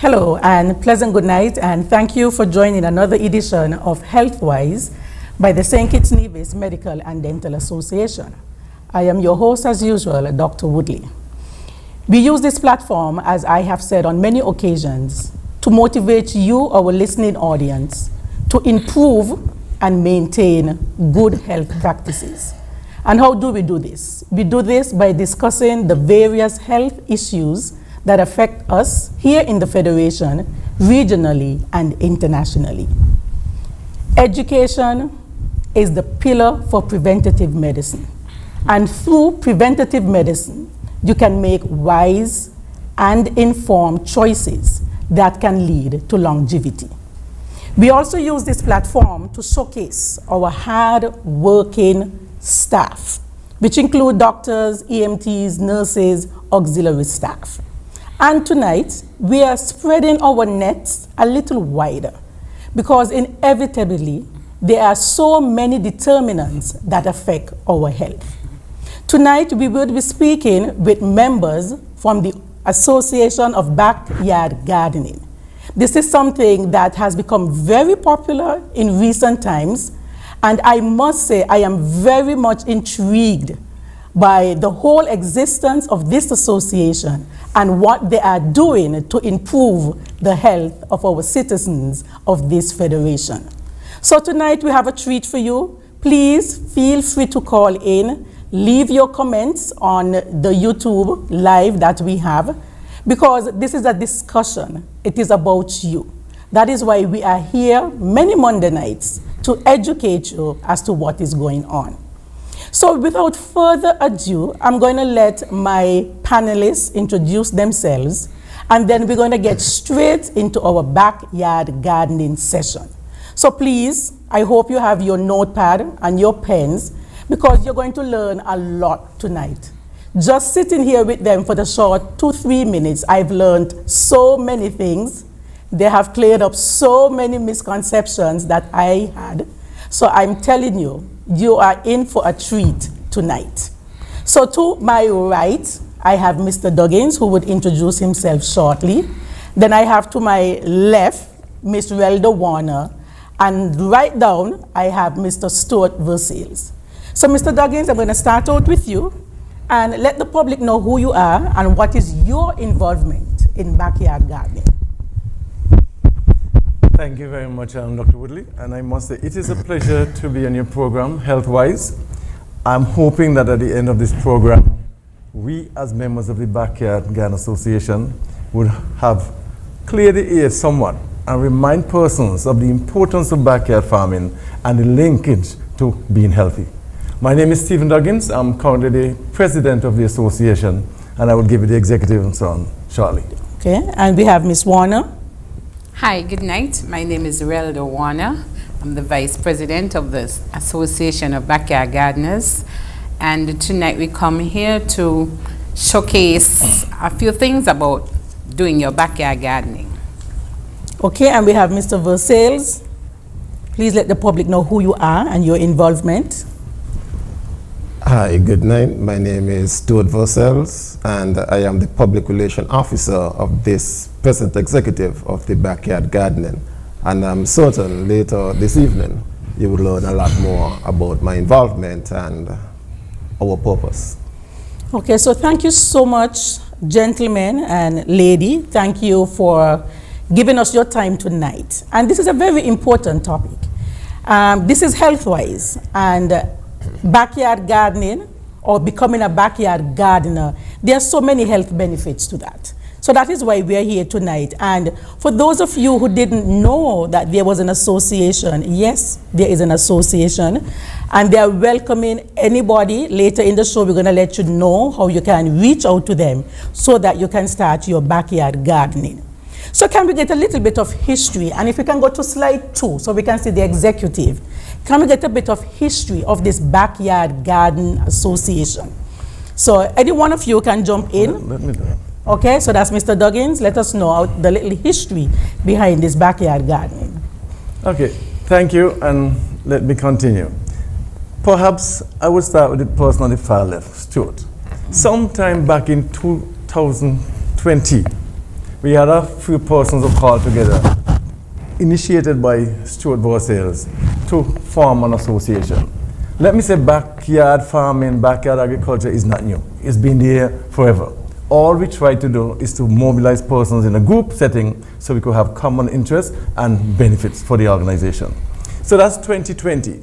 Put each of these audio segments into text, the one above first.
Hello and pleasant good night, and thank you for joining another edition of HealthWise by the St. Kitts Nevis Medical and Dental Association. I am your host as usual, Dr. Woodley. We use this platform, as I have said on many occasions, to motivate you, our listening audience, to improve and maintain good health practices. And how do we do this? We do this by discussing the various health issues that affect us here in the Federation, regionally and internationally. Education is the pillar for preventative medicine. And through preventative medicine, you can make wise and informed choices that can lead to longevity. We also use this platform to showcase our hard-working staff, which include doctors, EMTs, nurses, auxiliary staff. And tonight, we are spreading our nets a little wider because inevitably, there are so many determinants that affect our health. Tonight, we will be speaking with members from the Association of Backyard Gardening. This is something that has become very popular in recent times, and I must say I am very much intrigued by the whole existence of this association and what they are doing to improve the health of our citizens of this federation. So tonight we have a treat for you. Please feel free to call in, leave your comments on the YouTube live that we have, because this is a discussion. It is about you. That is why we are here many Monday nights to educate you as to what is going on. So without further ado, I'm going to let my panelists introduce themselves, and then we're going to get straight into our backyard gardening session. So please, I hope you have your notepad and your pens, because you're going to learn a lot tonight. Just sitting here with them for the short 2-3 minutes, I've learned so many things. They have cleared up so many misconceptions that I had. So I'm telling you, you are in for a treat tonight. So to my right, I have Mr. Duggins, who would introduce himself shortly. Then I have to my left, Ms. Relda Warner, and right down, I have Mr. Stuart Versailles. So Mr. Duggins, I'm going to start out with you and let the public know who you are and what is your involvement in backyard gardening. Thank you very much, Dr. Woodley. And I must say, it is a pleasure to be on your program, HealthWise. I'm hoping that at the end of this program, we as members of the Backyard Garden Association would have cleared the air somewhat and remind persons of the importance of backyard farming and the linkage to to being healthy. My name is Stephen Duggins. I'm currently the president of the association, and I will give you the executive and so on shortly. Okay, and we have Ms. Warner. Hi, good night. My name is Relda Warner. I'm the vice president of the Association of Backyard Gardeners. And tonight we come here to showcase a few things about doing your backyard gardening. Okay, and we have Mr. Versailles. Please let the public know who you are and your involvement. Hi, good night. My name is Stuart Versailles, and I am the Public Relations Officer of this present executive of the Backyard Gardening. And I'm certain later this evening you will learn a lot more about my involvement and our purpose. Okay, so thank you so much, gentlemen and lady. Thank you for giving us your time tonight. And this is a very important topic. This is HealthWise, and backyard gardening or becoming a backyard gardener, there are so many health benefits to that. So that is why we are here tonight. And for those of you who didn't know that there was an association, yes, there is an association, and they are welcoming anybody. Later in the show, we're going to let you know how you can reach out to them so that you can start your backyard gardening. So can we get a little bit of history? And if we can go to slide 2 so we can see the executive. Can we get a bit of history of this Backyard Garden Association? So any one of you can jump in. Let me do it. Okay, so that's Mr. Duggins. Let us know the little history behind this backyard gardening. Okay, thank you, and let me continue. Perhaps I would start with the person on the far left, Stuart. Sometime back in 2020, we had a few persons who called together, initiated by Stuart Versailles, to form an association. Let me say backyard farming, backyard agriculture is not new. It's been there forever. All we try to do is to mobilize persons in a group setting so we could have common interests and benefits for the organization. So that's 2020.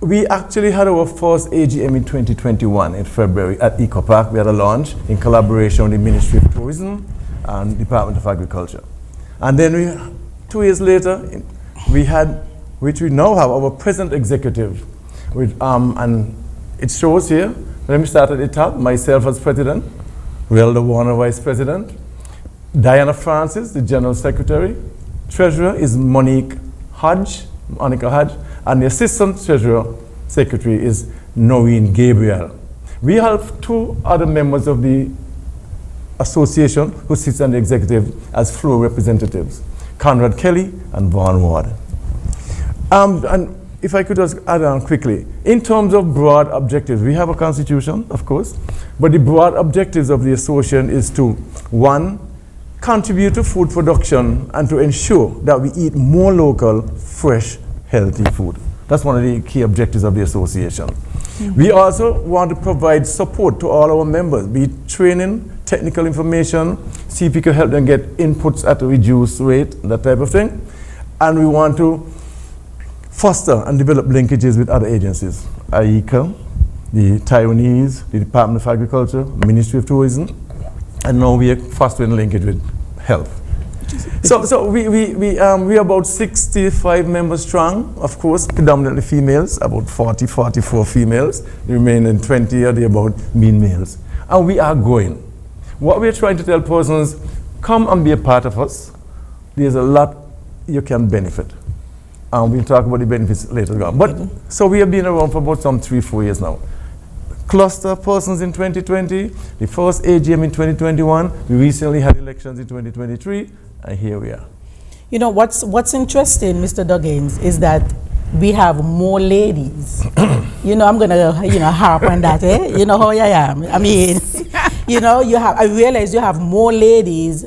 We actually had our first AGM in 2021 in February at Eco Park. We had a launch in collaboration with the Ministry of Tourism and Department of Agriculture. And then 2 years later, we had, which we now have, our present executive, with, and it shows here. Let me start at the top, myself as president, Relda Warner Vice President, Diana Francis, the General Secretary, Treasurer is Monica Hodge, and the Assistant Treasurer Secretary is Noreen Gabriel. We have 2 other members of the association who sits on the executive as floor representatives, Conrad Kelly and Vaughn Ward. And if I could just add on quickly, in terms of broad objectives, we have a constitution, of course, but the broad objectives of the association is to, 1, contribute to food production and to ensure that we eat more local, fresh, healthy food. That's one of the key objectives of the association. Mm-hmm. We also want to provide support to all our members, be it training, technical information, see if we can help them get inputs at a reduced rate, that type of thing. And we want to foster and develop linkages with other agencies, IECA, the Taiwanese, the Department of Agriculture, Ministry of Tourism, and now we are fostering linkage with health. So we are about 65 members strong, of course, predominantly females, about 40, 44 females. The remaining 20 are the about mean males. And we are growing. What we're trying to tell persons, come and be a part of us. There's a lot you can benefit. We'll talk about the benefits later on. But so we have been around for about some 3-4 years now. Cluster persons in 2020, the first AGM in 2021, we recently had elections in 2023, and here we are. You know, what's interesting, Mr. Duggins, is that we have more ladies. You know, I'm gonna, harp on that, eh? You know how I am. I mean, I realize you have more ladies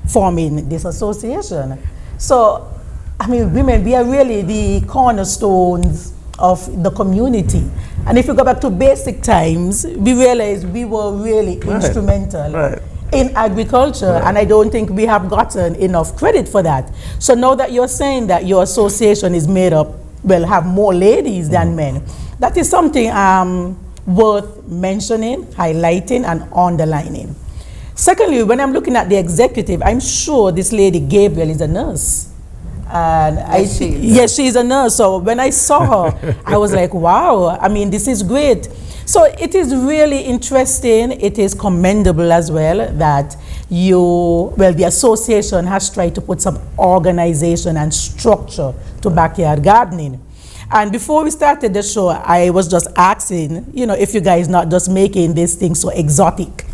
forming this association. So, I mean, women, we are really the cornerstones of the community. And if you go back to basic times, we realize we were really instrumental in agriculture, and I don't think we have gotten enough credit for that. So now that you're saying that your association is made up, have more ladies than men, that is something worth mentioning, highlighting, and underlining. Secondly, when I'm looking at the executive, I'm sure this lady Gabriel is a nurse. And yes, she's a nurse. So when I saw her, I was like, wow, I mean, this is great. So it is really interesting. It is commendable as well that the association has tried to put some organization and structure to backyard gardening. And before we started the show, I was just asking, if you guys not just making this thing so exotic.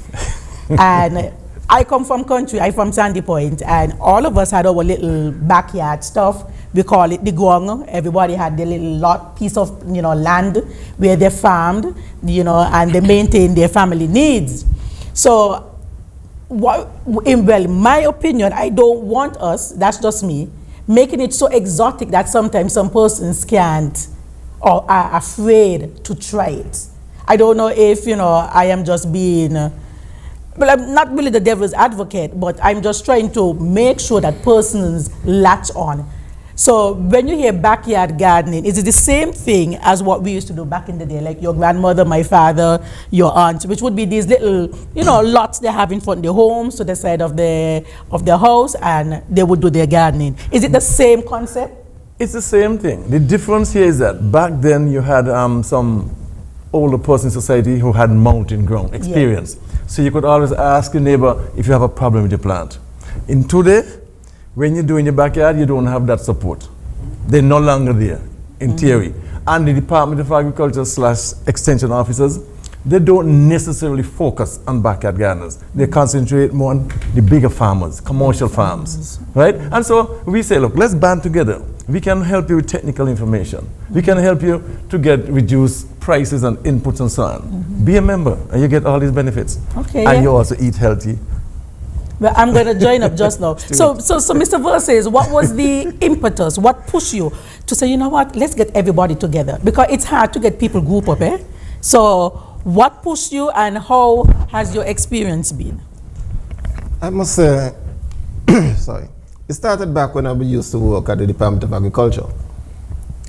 And I come from country, I'm from Sandy Point, and all of us had our little backyard stuff. We call it the gong. Everybody had their little piece of land where they farmed, and they maintained their family needs. So, in my opinion, I don't want us, that's just me, making it so exotic that sometimes some persons can't or are afraid to try it. I don't know if, I am just being, well, I'm not really the devil's advocate, but I'm just trying to make sure that persons latch on. So when you hear backyard gardening, is it the same thing as what we used to do back in the day, like your grandmother, my father, your aunt, which would be these little, lots they have in front of their homes, to the side of their house, and they would do their gardening. Is it the same concept? It's the same thing. The difference here is that back then you had some older person in society who had mountain ground experience. Yeah. So you could always ask your neighbor if you have a problem with your plant. In today, when you do in your backyard, you don't have that support. They're no longer there, in theory. And the Department of Agriculture / Extension officers, they don't necessarily focus on backyard gardeners. They concentrate more on the bigger farmers, commercial farms, right? And so we say, look, let's band together. We can help you with technical information. We can help you to get reduced prices and inputs and so on. Be a member, and you get all these benefits. Okay. And you also eat healthy. Well, I'm going to join up just now. So Mr. Versailles, what was the impetus? What pushed you to say, you know what, let's get everybody together? Because it's hard to get people group up, eh? So what pushed you, and how has your experience been? I must say, sorry. It started back when I used to work at the Department of Agriculture.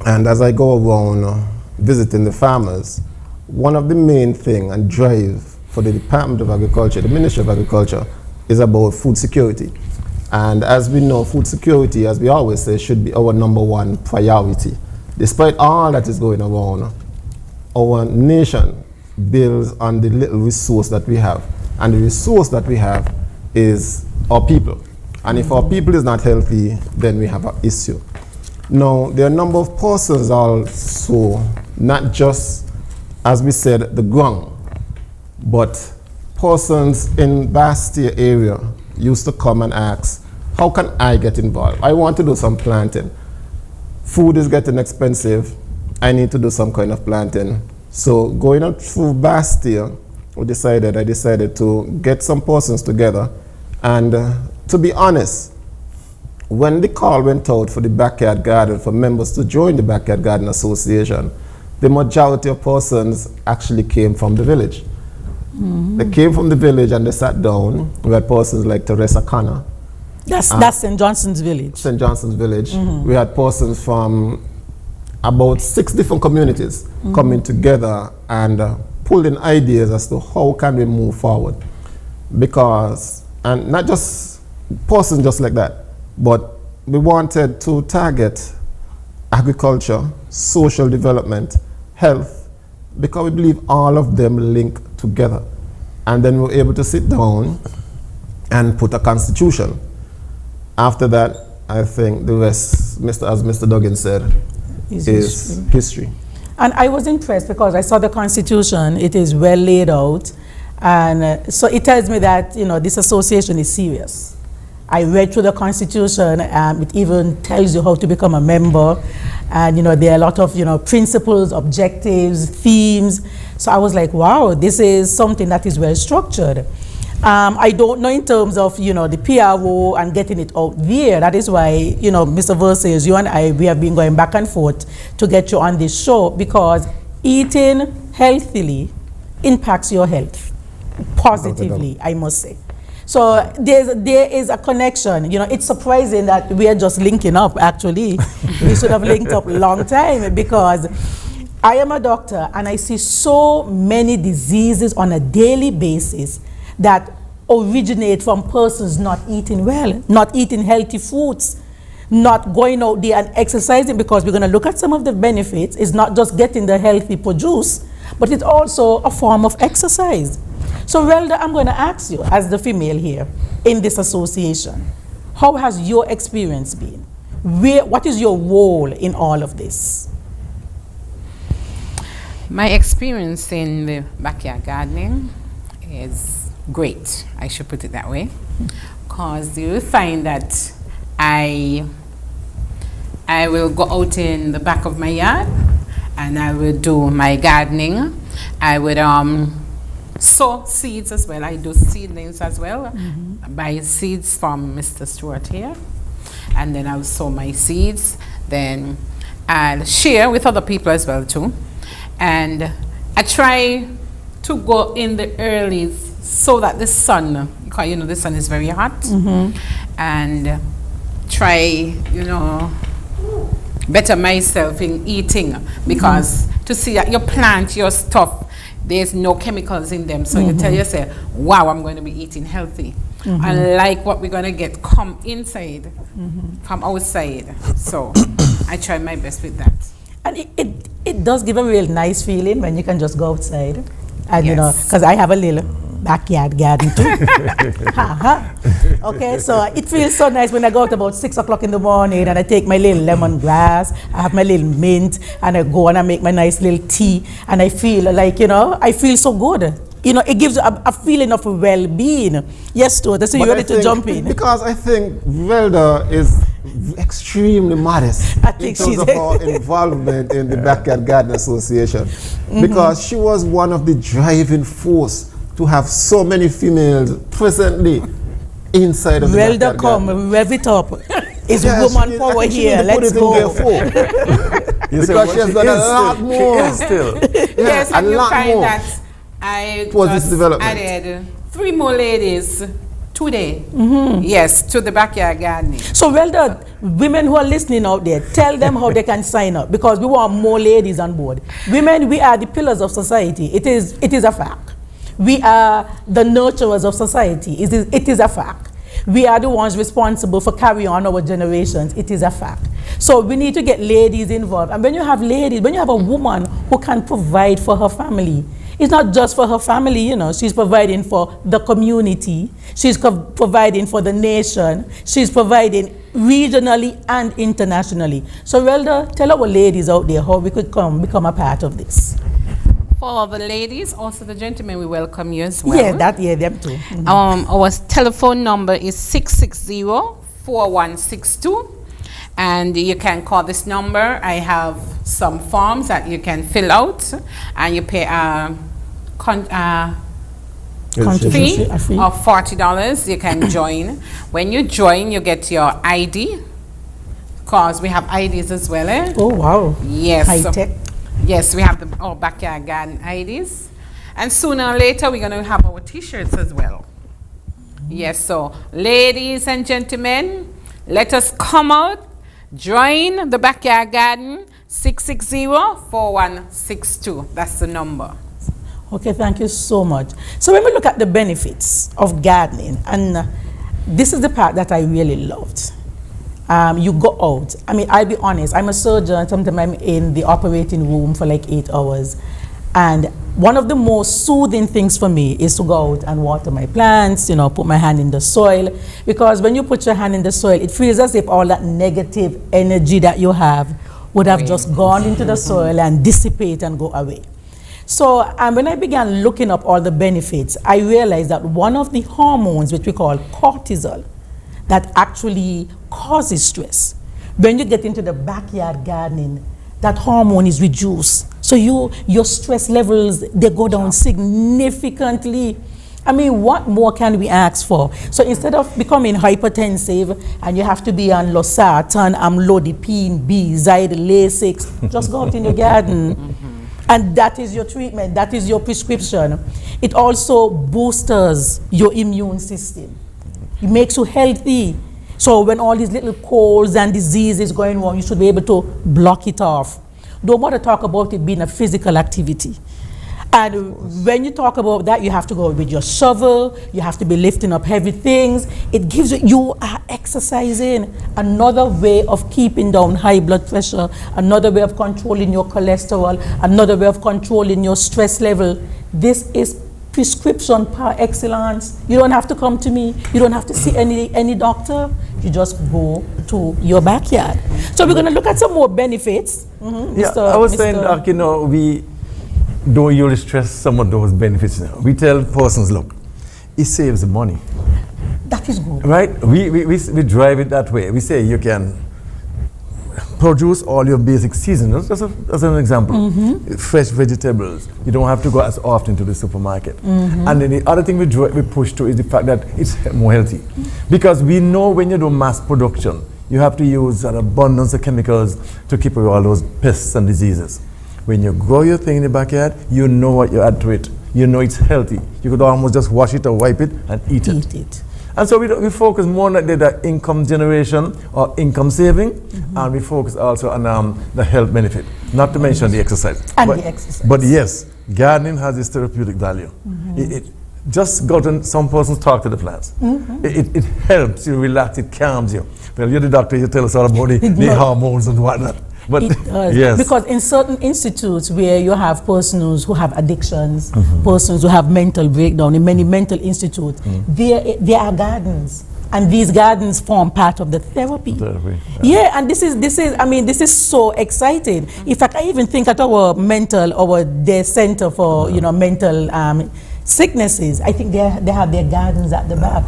And as I go around visiting the farmers, one of the main things and drive for the Department of Agriculture, the Ministry of Agriculture, is about food security. And as we know, food security, as we always say, should be our #1 priority. Despite all that is going around, our nation builds on the little resource that we have. And the resource that we have is our people. And if our people is not healthy, then we have an issue. Now, there are a number of persons also, not just, as we said, the ground, but persons in Bastia area used to come and ask, how can I get involved? I want to do some planting. Food is getting expensive. I need to do some kind of planting. So going up through Bastia, I decided to get some persons together. And to be honest, when the call went out for the backyard garden, for members to join the Backyard Garden Association, the majority of persons actually came from the village. They came from the village and they sat down. We had persons like Teresa Connor. That's St. Johnson's Village. St. Johnson's Village. We had persons from about 6 different communities coming together and pulling ideas as to how can we move forward. Because, and not just persons just like that, but we wanted to target agriculture, social development, health, because we believe all of them link together. And then we were able to sit down and put a constitution. After that, I think the rest, as Mr. Duggins said, is history. And I was impressed because I saw the constitution. It is well laid out. And so it tells me that, this association is serious. I read through the constitution. It even tells you how to become a member. And, there are a lot of, principles, objectives, themes. So I was like, wow, this is something that is well structured. I don't know in terms of, the PRO and getting it out there. That is why, Mr. Versailles, you and I, we have been going back and forth to get you on this show, because eating healthily impacts your health positively, I must say. So there is a connection. It's surprising that we are just linking up, actually. We should have linked up a long time, because I am a doctor and I see so many diseases on a daily basis that originate from persons not eating well, not eating healthy foods. not going out there and exercising, because we're going to look at some of the benefits. It's not just getting the healthy produce, but it's also a form of exercise. So Relda, I'm going to ask you, as the female here in this association, how has your experience been? What is your role in all of this? My experience in the backyard gardening is great, I should put it that way, because you find that I will go out in the back of my yard and I will do my gardening. I would sow seeds as well. I do seedlings as well. Buy seeds from Mr. Stuart here, and then I'll sow my seeds. Then I'll share with other people as well too. And I try to go in the early so that the sun, because you know the sun is very hot, and try, better myself in eating, because to see that you plant your stuff, there's no chemicals in them, so you tell yourself, wow, I'm going to be eating healthy. Unlike what we're going to get come inside, from outside. So I try my best with that. And it does give a real nice feeling when you can just go outside. And Yes. because I have a little backyard garden too. Okay, so it feels so nice when I go out about 6 o'clock in the morning and I take my little lemongrass, I have my little mint, and I go and I make my nice little tea, and I feel like, I feel so good. It gives a feeling of well-being. Yes, Stuart, so you're ready to jump in. Because I think Relda is extremely modest in terms of her involvement in the Backyard Garden Association. Because she was one of the driving force to have so many females presently inside of the Relda, Backyard come, Garden. rev it up. It's woman power here. Let's go. Because she has done a lot more. She is still. Yes, a and you lot find more. that I Towards this just development. added 3 more ladies today. Yes, to the backyard gardening. So, Relda, women who are listening out there, tell them how they can sign up, because we want more ladies on board. Women, we are the pillars of society. It is a fact. We are the nurturers of society. It is a fact. We are the ones responsible for carrying on our generations. It is a fact. So we need to get ladies involved. And when you have ladies, when you have a woman who can provide for her family, it's not just for her family, she's providing for the community, she's providing for the nation, she's providing regionally and internationally. So Relda, tell our ladies out there how we could become a part of this. For the ladies, also the gentlemen, we welcome you as well. Yeah, them too. Our telephone number is 660-4162. And you can call this number. I have some forms that you can fill out, and you pay a fee of $40. You can join. When you join, you get your ID, because we have IDs as well. Oh, wow. Yes. High tech. Yes, we have our backyard garden IDs. And sooner or later, we're going to have our T-shirts as well. Yes, so ladies and gentlemen, let us come out. Join the backyard garden, 660-4162. That's the number. Okay, thank you so much. So when we look at the benefits of gardening, and this is the part that I really loved. You go out. I'll be honest, I'm a surgeon. Sometimes I'm in the operating room for like 8 hours. And one of the most soothing things for me is to go out and water my plants, put my hand in the soil. Because when you put your hand in the soil, it feels as if all that negative energy that you have would have just gone into the soil and dissipate and go away. So when I began looking up all the benefits, I realized that one of the hormones, which we call cortisol, that actually causes stress, when you get into the backyard gardening, that hormone is reduced. So your stress levels, they go down significantly. What more can we ask for? So instead of becoming hypertensive and you have to be on losartan, amlodipine, Zide, Lasix, just go out in your garden. And that is your treatment, that is your prescription. It also boosts your immune system. It makes you healthy. So when all these little colds and diseases going on, you should be able to block it off. Don't want to talk about it being a physical activity. And when you talk about that, you have to go with your shovel, you have to be lifting up heavy things. It gives you are exercising. Another way of keeping down high blood pressure, another way of controlling your cholesterol, another way of controlling your stress level. This is prescription par excellence. You don't have to come to me. You don't have to see any doctor. You just go to your backyard. So we're going to look at some more benefits. Yeah, I was saying, you know, we don't usually stress some of those benefits. We tell persons, look, it saves money. That is good. Right? We drive it that way. We say you can produce all your basic seasonals, as an example. Fresh vegetables. You don't have to go as often to the supermarket. And then the other thing we push to is the fact that it's more healthy. Because we know when you do mass production, you have to use an abundance of chemicals to keep away all those pests and diseases. When you grow your thing in the backyard, you know what you add to it. You know it's healthy. You could almost just wash it or wipe it and eat it. And so we focus more on the income generation or income saving, and we focus also on the health benefit, not to mention the exercise. And the exercise. But yes, gardening has this therapeutic value. It just gotten some persons talk to the plants. It helps you relax, it calms you. Well, you're the doctor, you tell us all about the hormones and whatnot. But it does. Yes. Because in certain institutes where you have persons who have addictions, persons who have mental breakdown, in many mental institutes, there are gardens. And these gardens form part of the therapy. Yeah, and this is so exciting. In fact, I even think at our day center for mental sicknesses, I think they have their gardens at the back.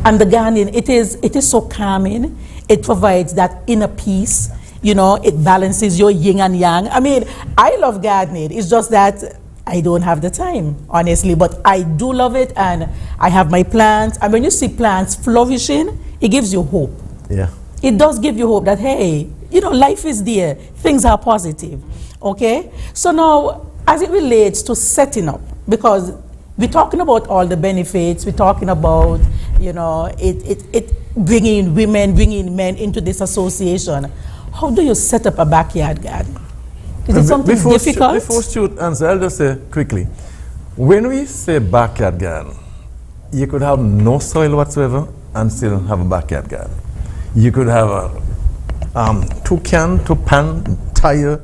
And the gardening, it is so calming. It provides that inner peace. You know, it balances your yin and yang. I mean, I love gardening. It's just that I don't have the time, honestly. But I do love it, and I have my plants. And when you see plants flourishing, it gives you hope. Yeah. It does give you hope that, hey, life is there. Things are positive. Okay? So now, as it relates to setting up, because we're talking about all the benefits, we're talking about, it bringing women, bringing men into this association. How do you set up a backyard garden? Is it something difficult? Before Stuart answers, I'll just say quickly. When we say backyard garden, you could have no soil whatsoever and still have a backyard garden. You could have a 2-pan tire,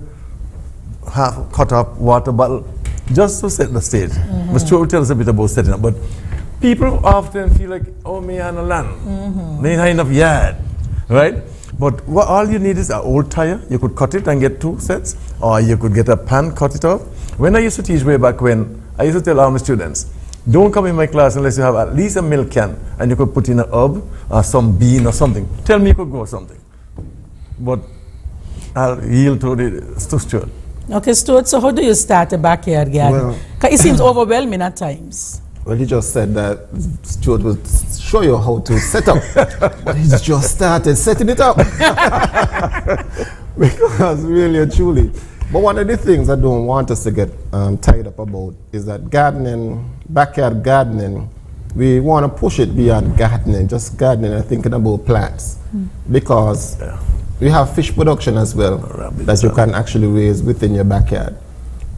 half cut up water bottle, just to set the stage. But Stuart will tell us a bit about setting up. But people often feel like, oh, me and a land. They have enough yard, right? But all you need is an old tire. You could cut it and get 2 sets, or you could get a pan, cut it off. When I used to teach way back when, I used to tell all my students, don't come in my class unless you have at least a milk can, and you could put in an herb or some bean or something. Tell me you could grow something. But I'll yield to Stuart. Okay, Stuart, so how do you start a backyard garden? Well, it seems overwhelming at times. Well, he just said that Stuart will show you how to set up, but he's just started setting it up. Because really and truly. But one of the things I don't want us to get tied up about is that gardening, backyard gardening, we want to push it beyond gardening, just gardening and thinking about plants. Because we have fish production as well that you can actually raise within your backyard.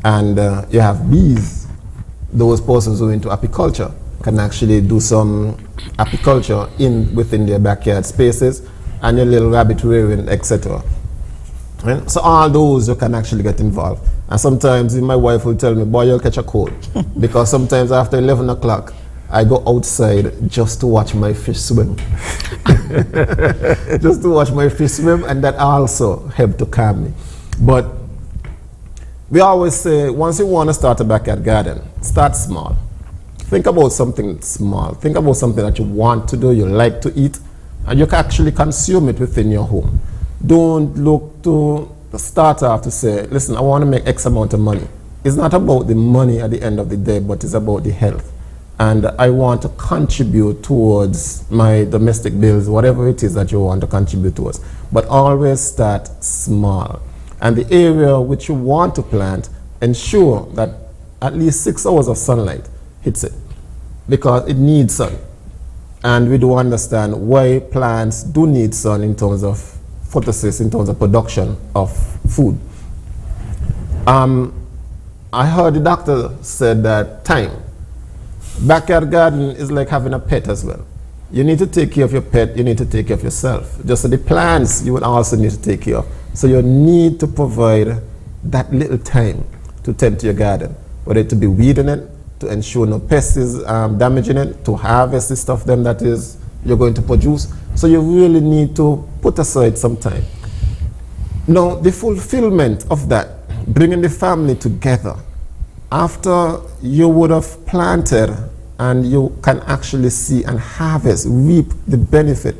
And you have bees. Those persons who are into apiculture can actually do some apiculture within their backyard spaces, and your little rabbit rearing, etc. Right? So all those you can actually get involved. And sometimes my wife will tell me, boy, you'll catch a cold. Because sometimes after 11 o'clock, I go outside just to watch my fish swim. Just to watch my fish swim, and that also helped to calm me. But we always say, once you want to start a backyard garden, start small. Think about something small. Think about something that you want to do, you like to eat, and you can actually consume it within your home. Don't look to start off to say, listen, I want to make X amount of money. It's not about the money at the end of the day, but it's about the health. And I want to contribute towards my domestic bills, whatever it is that you want to contribute towards. But always start small. And the area which you want to plant, ensure that at least 6 hours of sunlight hits it, because it needs sun. And we do understand why plants do need sun in terms of photosynthesis, in terms of production of food. I heard the doctor said that time. Backyard garden is like having a pet as well. You need to take care of your pet, you need to take care of yourself. Just so the plants you would also need to take care of. So you need to provide that little time to tend to your garden. Whether it to be weeding it, to ensure no pests is damaging it, to harvest the stuff then that is you're going to produce. So you really need to put aside some time. Now, the fulfillment of that, bringing the family together, after you would have planted and you can actually see and harvest, reap the benefit.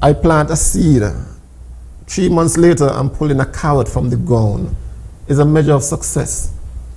I plant a seed. 3 months later, I'm pulling a carrot from the ground. It's a measure of success.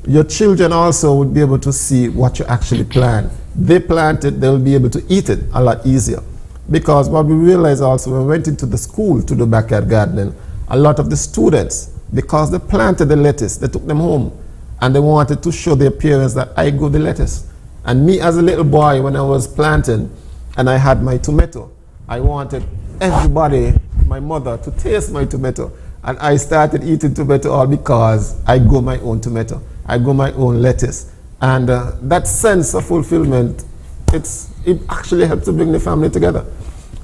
Your children also would be able to see what you actually plant. They plant it, they'll be able to eat it a lot easier. Because what we realized also, when we went into the school to do backyard gardening, a lot of the students, because they planted the lettuce, they took them home and they wanted to show their parents that I grew the lettuce. And me as a little boy, when I was planting and I had my tomato, I wanted everybody, my mother, to taste my tomato. And I started eating tomato all because I grow my own tomato. I grow my own lettuce. And that sense of fulfillment, it actually helped to bring the family together.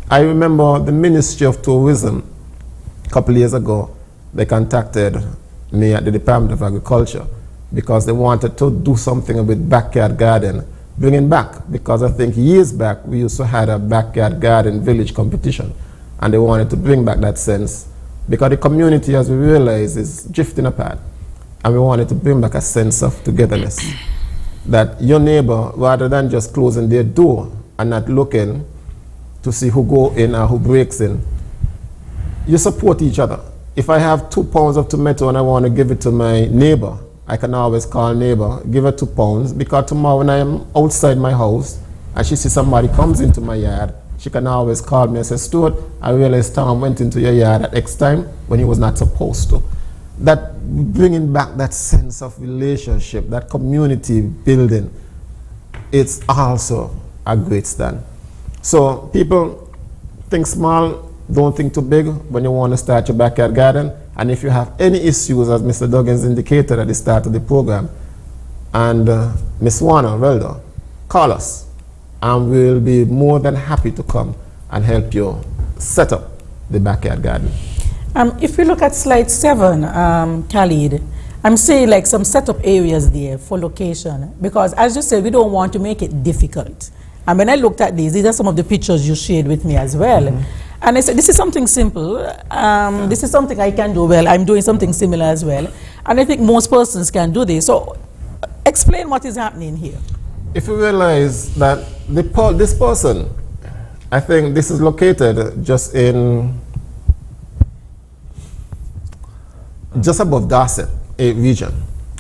I remember the Ministry of Tourism, a couple of years ago, they contacted me at the Department of Agriculture because they wanted to do something with backyard garden, bringing back, because I think years back we used to have a backyard garden village competition, and they wanted to bring back that sense because the community, as we realize, is drifting apart, and we wanted to bring back a sense of togetherness, that your neighbor, rather than just closing their door and not looking to see who go in or who breaks in, you support each other. If I have 2 pounds of tomato and I want to give it to my neighbor, I can always call neighbor, give her 2 pounds, because tomorrow when I am outside my house and she sees somebody comes into my yard, she can always call me and say, Stuart, I realized Tom went into your yard at X time when he was not supposed to. That bringing back that sense of relationship, that community building, it's also a great stand. So people, think small, don't think too big when you want to start your backyard garden. And if you have any issues, as Mr. Duggins indicated at the start of the program, and Ms. Warner, Relda, call us, and we'll be more than happy to come and help you set up the backyard garden. If we look at slide 7, Khalid, I'm saying like some setup areas there for location, because as you said, we don't want to make it difficult. And when I looked at these are some of the pictures you shared with me as well. Mm-hmm. And I said, this is something simple. This is something I can do well. I'm doing something similar as well. And I think most persons can do this. So explain what is happening here. If you realize that this person, I think this is located just above Dorset region.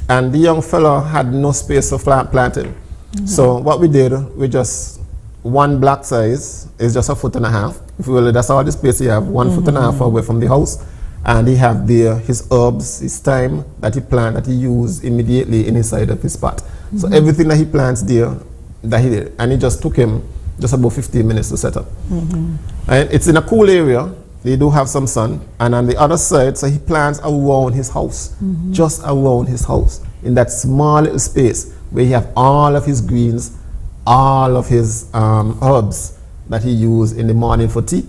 And the young fellow had no space for planting. Mm-hmm. So what we did, we just, one block size is just 1.5 feet. If you will, that's all the space you have, 1.5 feet away from the house. And he have there his herbs, his thyme that he plant, that he use immediately inside of his pot. So everything that he plants there, that he did. And it just took him just about 15 minutes to set up. And it's in a cool area. They do have some sun. And on the other side, so he plants around his house, just around his house, in that small little space where he have all of his greens, all of his herbs that he used in the morning for tea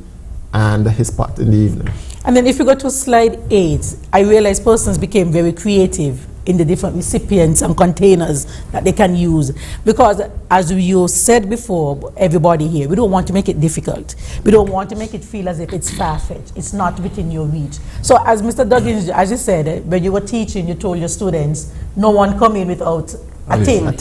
and his pot in the evening. And then if you go to slide 8, I realized persons became very creative in the different recipients and containers that they can use. Because as you said before, everybody here, we don't want to make it difficult. We don't want to make it feel as if it's far-fetched. It's not within your reach. So as Mr. Duggins, as you said, when you were teaching, you told your students, no one come in without a tin.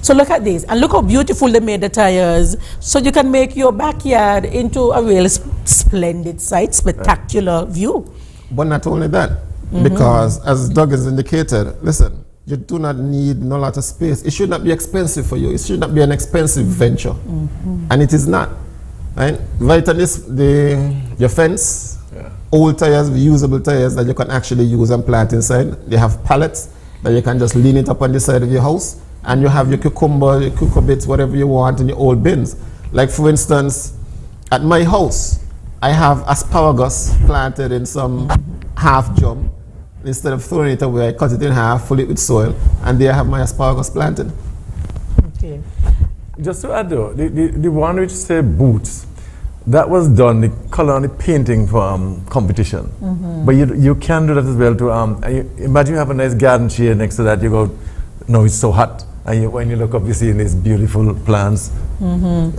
So look at this, and look how beautiful they made the tires. So you can make your backyard into a real splendid site, spectacular view. But not only that, because as Doug has indicated, listen, you do not need no lot of space. It should not be expensive for you. It should not be an expensive venture, and it is not. Right? Right on this, your fence, old tires, reusable tires that you can actually use and plant inside. They have pallets that you can just lean it up on the side of your house. And you have your cucumber, your cucurbits, whatever you want in your old bins. Like for instance, at my house, I have asparagus planted in some half drum. Instead of throwing it away, I cut it in half, fill it with soil, and there I have my asparagus planted. Okay. Just to add though, the one which say boots, that was done, the color on the painting for competition. But you can do that as well to, imagine you have a nice garden chair next to that, you go, no, it's so hot. And when you look up, you see these beautiful plants. Yeah.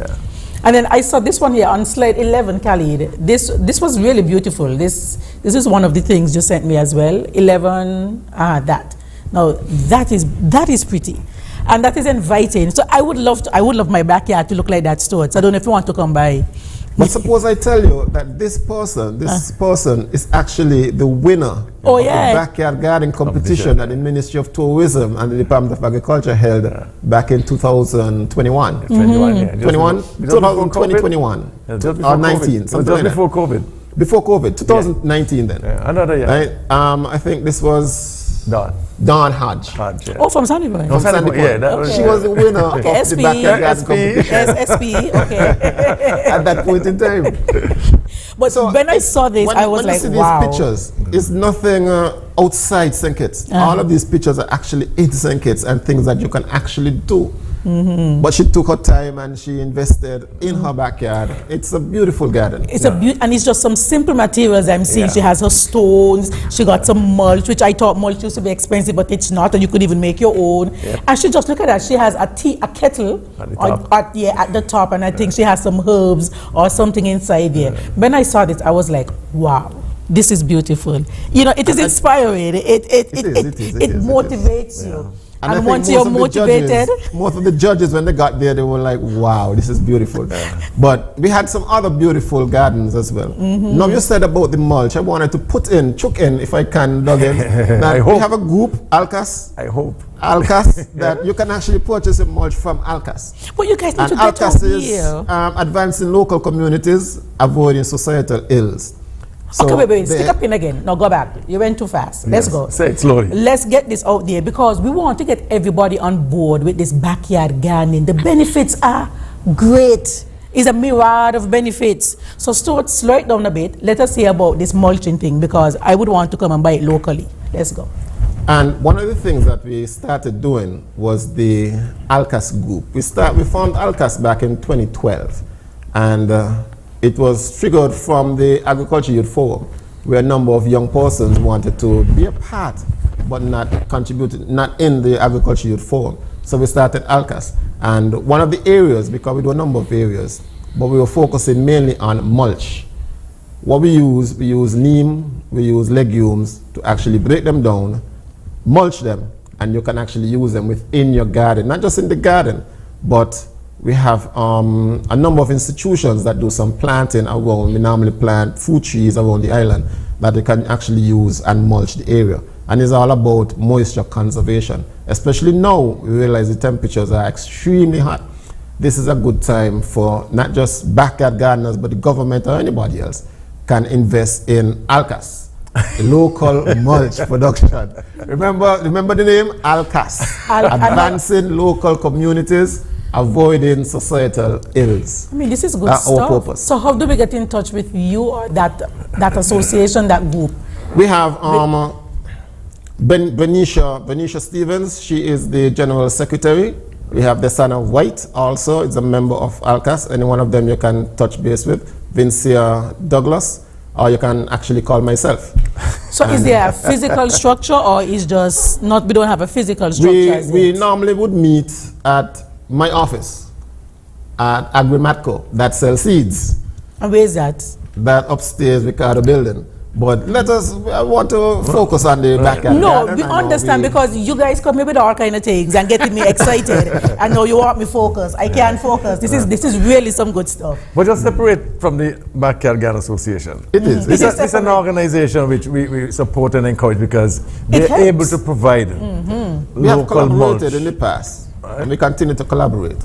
And then I saw this one here on slide 11, Khalid. This was really beautiful. This is one of the things you sent me as well. 11, that. Now that is pretty, and that is inviting. So I would love my backyard to look like that, Stuart. So I don't know if you want to come by. But suppose I tell you that this person is actually the winner of the backyard garden competition that the Ministry of Tourism and the Department of Agriculture held back in 2021. 2021. Or 19, something like that. Before COVID. Before COVID, 2019 then. Yeah, another year. Right? I think this was Dawn Hodge. Yeah. Oh, from Sandy Point. From Sandy Point. Yeah, that was, she was the winner of the backyard garden competition. Yes, SP, okay. At that point in time. But so when I saw this, I was like, wow. When you see these pictures, it's nothing outside St. Kitts. All of these pictures are actually in St. Kitts and things that you can actually do. But she took her time and she invested in her backyard. It's a beautiful garden. It's and it's just some simple materials I'm seeing. She has her stones. She got some mulch, which I thought mulch used to be expensive, but it's not, and you could even make your own. And she just, look at that. She has a kettle at the top, and I think she has some herbs or something inside there. When I saw this, I was like, wow. This is beautiful. You know, it is inspiring. It motivates you. And once you're motivated, most of the judges, when they got there, they were like, wow, this is beautiful. But we had some other beautiful gardens as well. Now, you said about the mulch. I wanted to chuck in, if I can, Duggins. Now, we have a group, Alcas. I hope. Alcas, that you can actually purchase a mulch from Alcas. But you guys need to get Alcas out is here. Advancing local communities, avoiding societal ills. So okay, wait, stick a pin again. No, go back. You went too fast. Let's go. Say it slowly. Let's get this out there because we want to get everybody on board with this backyard gardening. The benefits are great. It's a myriad of benefits. So Stuart, slow it down a bit. Let us hear about this mulching thing because I would want to come and buy it locally. Let's go. And one of the things that we started doing was the Alcas group. We formed Alcas back in 2012. And it was triggered from the Agriculture Youth Forum, where a number of young persons wanted to be a part, but not contributed, not in the Agriculture Youth Forum. So we started Alcas. And one of the areas, because we do a number of areas, but we were focusing mainly on mulch. What we use neem, we use legumes to actually break them down, mulch them, and you can actually use them within your garden, not just in the garden, but we have a number of institutions that do some planting around. We normally plant fruit trees around the island that they can actually use and mulch the area. And it's all about moisture conservation. Especially now, we realize the temperatures are extremely hot. This is a good time for not just backyard gardeners, but the government or anybody else can invest in Alcas, local mulch production. Remember the name? Alcas. Advancing local communities, avoiding societal ills. I mean, this is good stuff. Our purpose. So how do we get in touch with you or that association, that group? We have Benicia Stevens. She is the General Secretary. We have Desana White also. It's a member of Alcas. Any one of them you can touch base with. Vincia Douglas. Or you can actually call myself. So is there a physical structure or is just not, we don't have a physical structure? We normally would meet at my office at Agrimatco that sells seeds. And where is that? That upstairs Ricardo building. But I want to focus on the backyard. No, we understand because you guys come here with all kind of things and getting me excited. I know you want me focused. I can't focus. This is really some good stuff. But just separate from the Backyard Garden Association. It is. It's an organization which we support and encourage because they're able to provide we have local collaborated mulch in the past. And we continue to collaborate.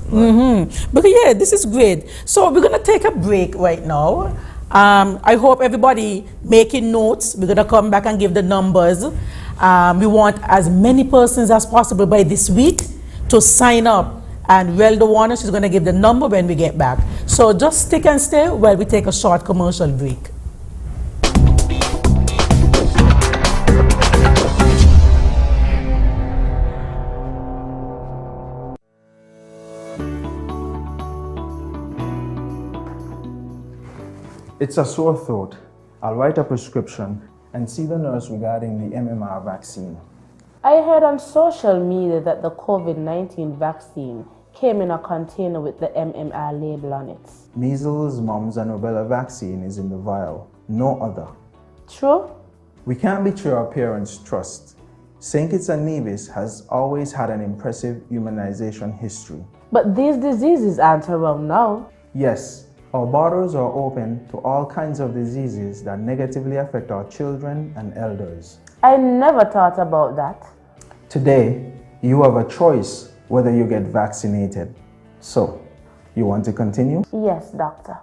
But yeah, this is great. So we're going to take a break right now. I hope everybody making notes. We're going to come back and give the numbers. We want as many persons as possible by this week to sign up. And Relda Warner, she's going to give the number when we get back. So just stick and stay while we take a short commercial break. It's a sore throat. I'll write a prescription and see the nurse regarding the MMR vaccine. I heard on social media that the COVID-19 vaccine came in a container with the MMR label on it. Measles, mumps, and rubella vaccine is in the vial, no other. True? We can't betray our parents' trust. St. Kitts and Nevis has always had an impressive immunization history. But these diseases aren't around now. Yes, our borders are open to all kinds of diseases that negatively affect our children and elders. I never thought about that. Today, you have a choice whether you get vaccinated. So, you want to continue? Yes, doctor.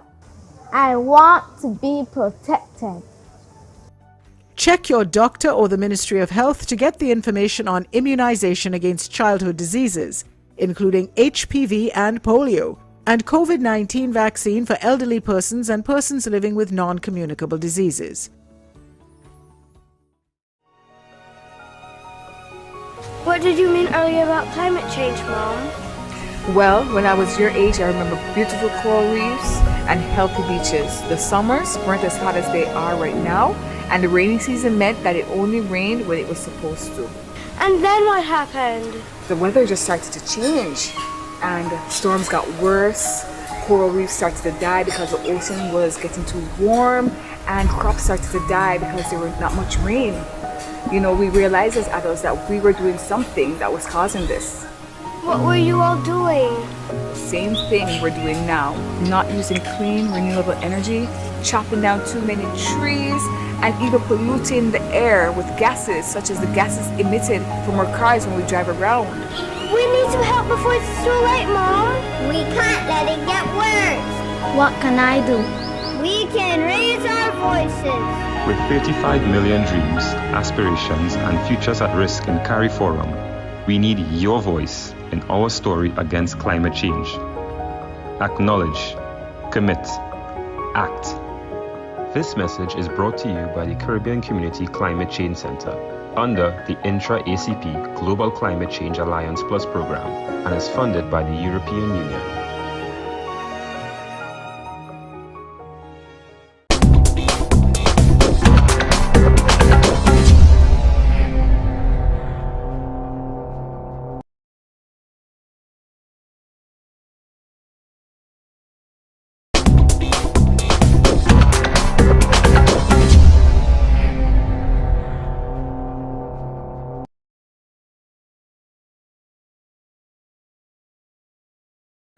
I want to be protected. Check your doctor or the Ministry of Health to get the information on immunization against childhood diseases, including HPV and polio, and COVID-19 vaccine for elderly persons and persons living with non-communicable diseases. What did you mean earlier about climate change, Mom? Well, when I was your age, I remember beautiful coral reefs and healthy beaches. The summers weren't as hot as they are right now, and the rainy season meant that it only rained when it was supposed to. And then what happened? The weather just started to change, and storms got worse. Coral reefs started to die because the ocean was getting too warm, and crops started to die because there was not much rain. You know, we realized as adults that we were doing something that was causing this. What were you all doing? Same thing we're doing now. Not using clean, renewable energy, chopping down too many trees, and even polluting the air with gases such as the gases emitted from our cars when we drive around. We need some help before it's too late, Mom. We can't let it get worse. What can I do? We can raise our voices. With 35 million dreams, aspirations, and futures at risk in CARIFORUM, we need your voice in our story against climate change. Acknowledge, commit, act. This message is brought to you by the Caribbean Community Climate Change Center under the Intra-ACP Global Climate Change Alliance Plus program and is funded by the European Union.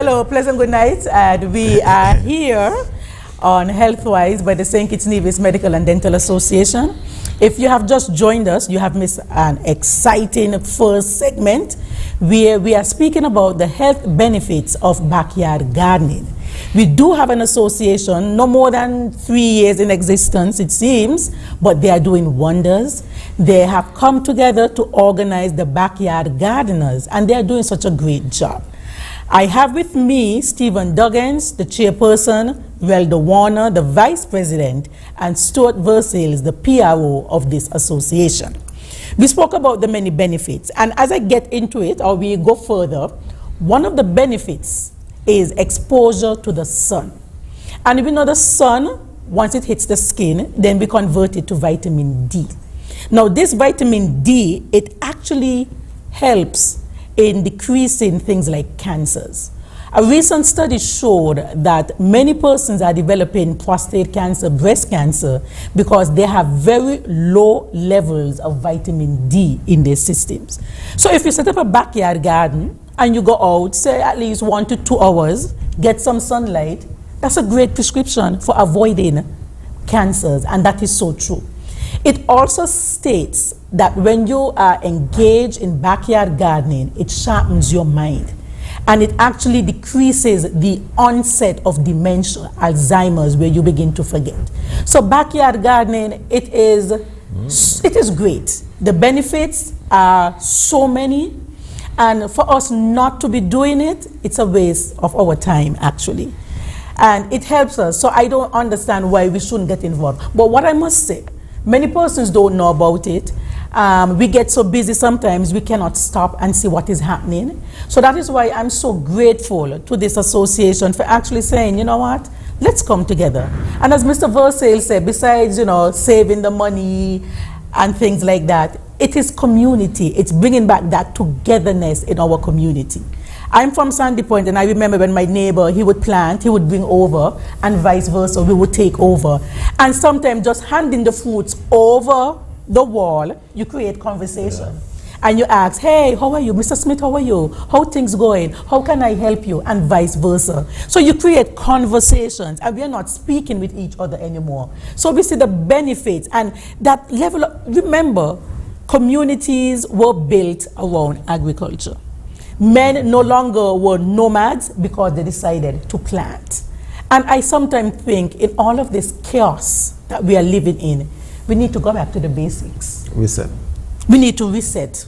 Hello, pleasant good night, and we are here on HealthWise by the St. Kitts Nevis Medical and Dental Association. If you have just joined us, you have missed an exciting first segment where we are speaking about the health benefits of backyard gardening. We do have an association, no more than 3 years in existence, it seems, but they are doing wonders. They have come together to organize the backyard gardeners, and they are doing such a great job. I have with me Stephen Duggins, the chairperson, Relda Warner, the vice president, and Stuart Versailles, the PRO of this association. We spoke about the many benefits, and as I get into it, or we go further, one of the benefits is exposure to the sun. And we know the sun, once it hits the skin, then we convert it to vitamin D. Now this vitamin D, it actually helps in decreasing things like cancers. A recent study showed that many persons are developing prostate cancer, breast cancer, because they have very low levels of vitamin D in their systems. So if you set up a backyard garden and you go out, say at least 1 to 2 hours, get some sunlight, that's a great prescription for avoiding cancers, and that is so true. It also states that when you are engaged in backyard gardening, it sharpens your mind, and it actually decreases the onset of dementia, Alzheimer's, where you begin to forget. So backyard gardening, it is great. The benefits are so many, and for us not to be doing it, it's a waste of our time actually. And it helps us, so I don't understand why we shouldn't get involved. But what I must say, many persons don't know about it, We get so busy sometimes we cannot stop and see what is happening. So that is why I'm so grateful to this association for actually saying, you know what, let's come together. And as Mr. Versailles said, besides, you know, saving the money and things like that, it is community. It's bringing back that togetherness in our community. I'm from Sandy Point, and I remember when my neighbor, he would plant, he would bring over, and vice versa, we would take over. And sometimes just handing the fruits over the wall, you create conversation. Yeah. And you ask, hey, how are you? Mr. Smith, how are you? How things going? How can I help you? And vice versa. So you create conversations, and we are not speaking with each other anymore. So we see the benefits, and that level of, remember, communities were built around agriculture. Men no longer were nomads because they decided to plant. And I sometimes think in all of this chaos that we are living in, we need to go back to the basics. Reset. We need to reset.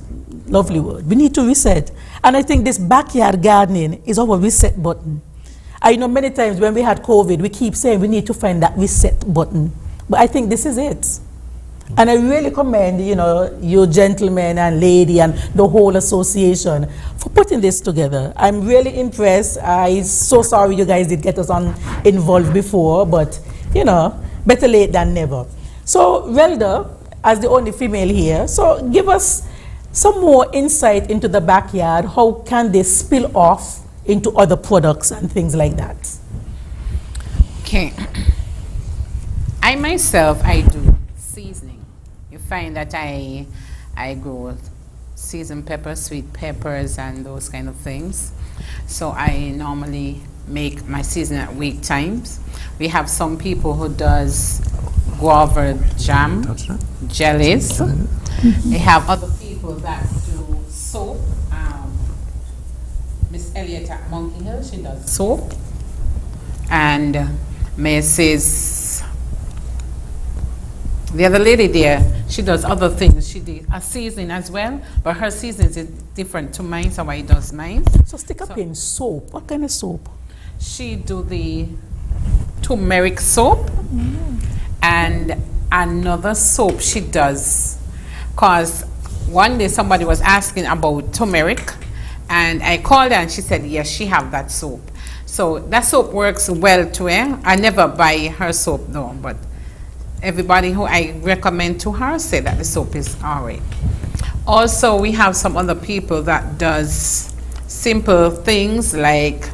Lovely word. We need to reset. And I think this backyard gardening is our reset button. I know many times when we had COVID, we keep saying we need to find that reset button. But I think this is it. And I really commend, you know, you gentlemen and lady and the whole association for putting this together. I'm really impressed. I'm so sorry you guys did get us involved before, but, you know, better late than never. So, Relda, as the only female here, so give us some more insight into the backyard. How can they spill off into other products and things like that? Okay. I myself, I do seasoning. You find that I grow seasoned peppers, sweet peppers, and those kind of things. So I normally make my seasoning at week times. We have some people who does guava jam, jellies. We have other people that do soap. Miss Elliott at Monkey Hill, she does soap. And Mrs. The other lady there, she does other things. She did a seasoning as well, but her seasoning is different to mine, so I does mine. So stick up in soap. What kind of soap? She do the turmeric soap and another soap she does. Cause one day somebody was asking about turmeric, and I called her and she said yes, she have that soap. So that soap works well to her. I never buy her soap though, but everybody who I recommend to her say that the soap is all right. Also, we have some other people that does simple things like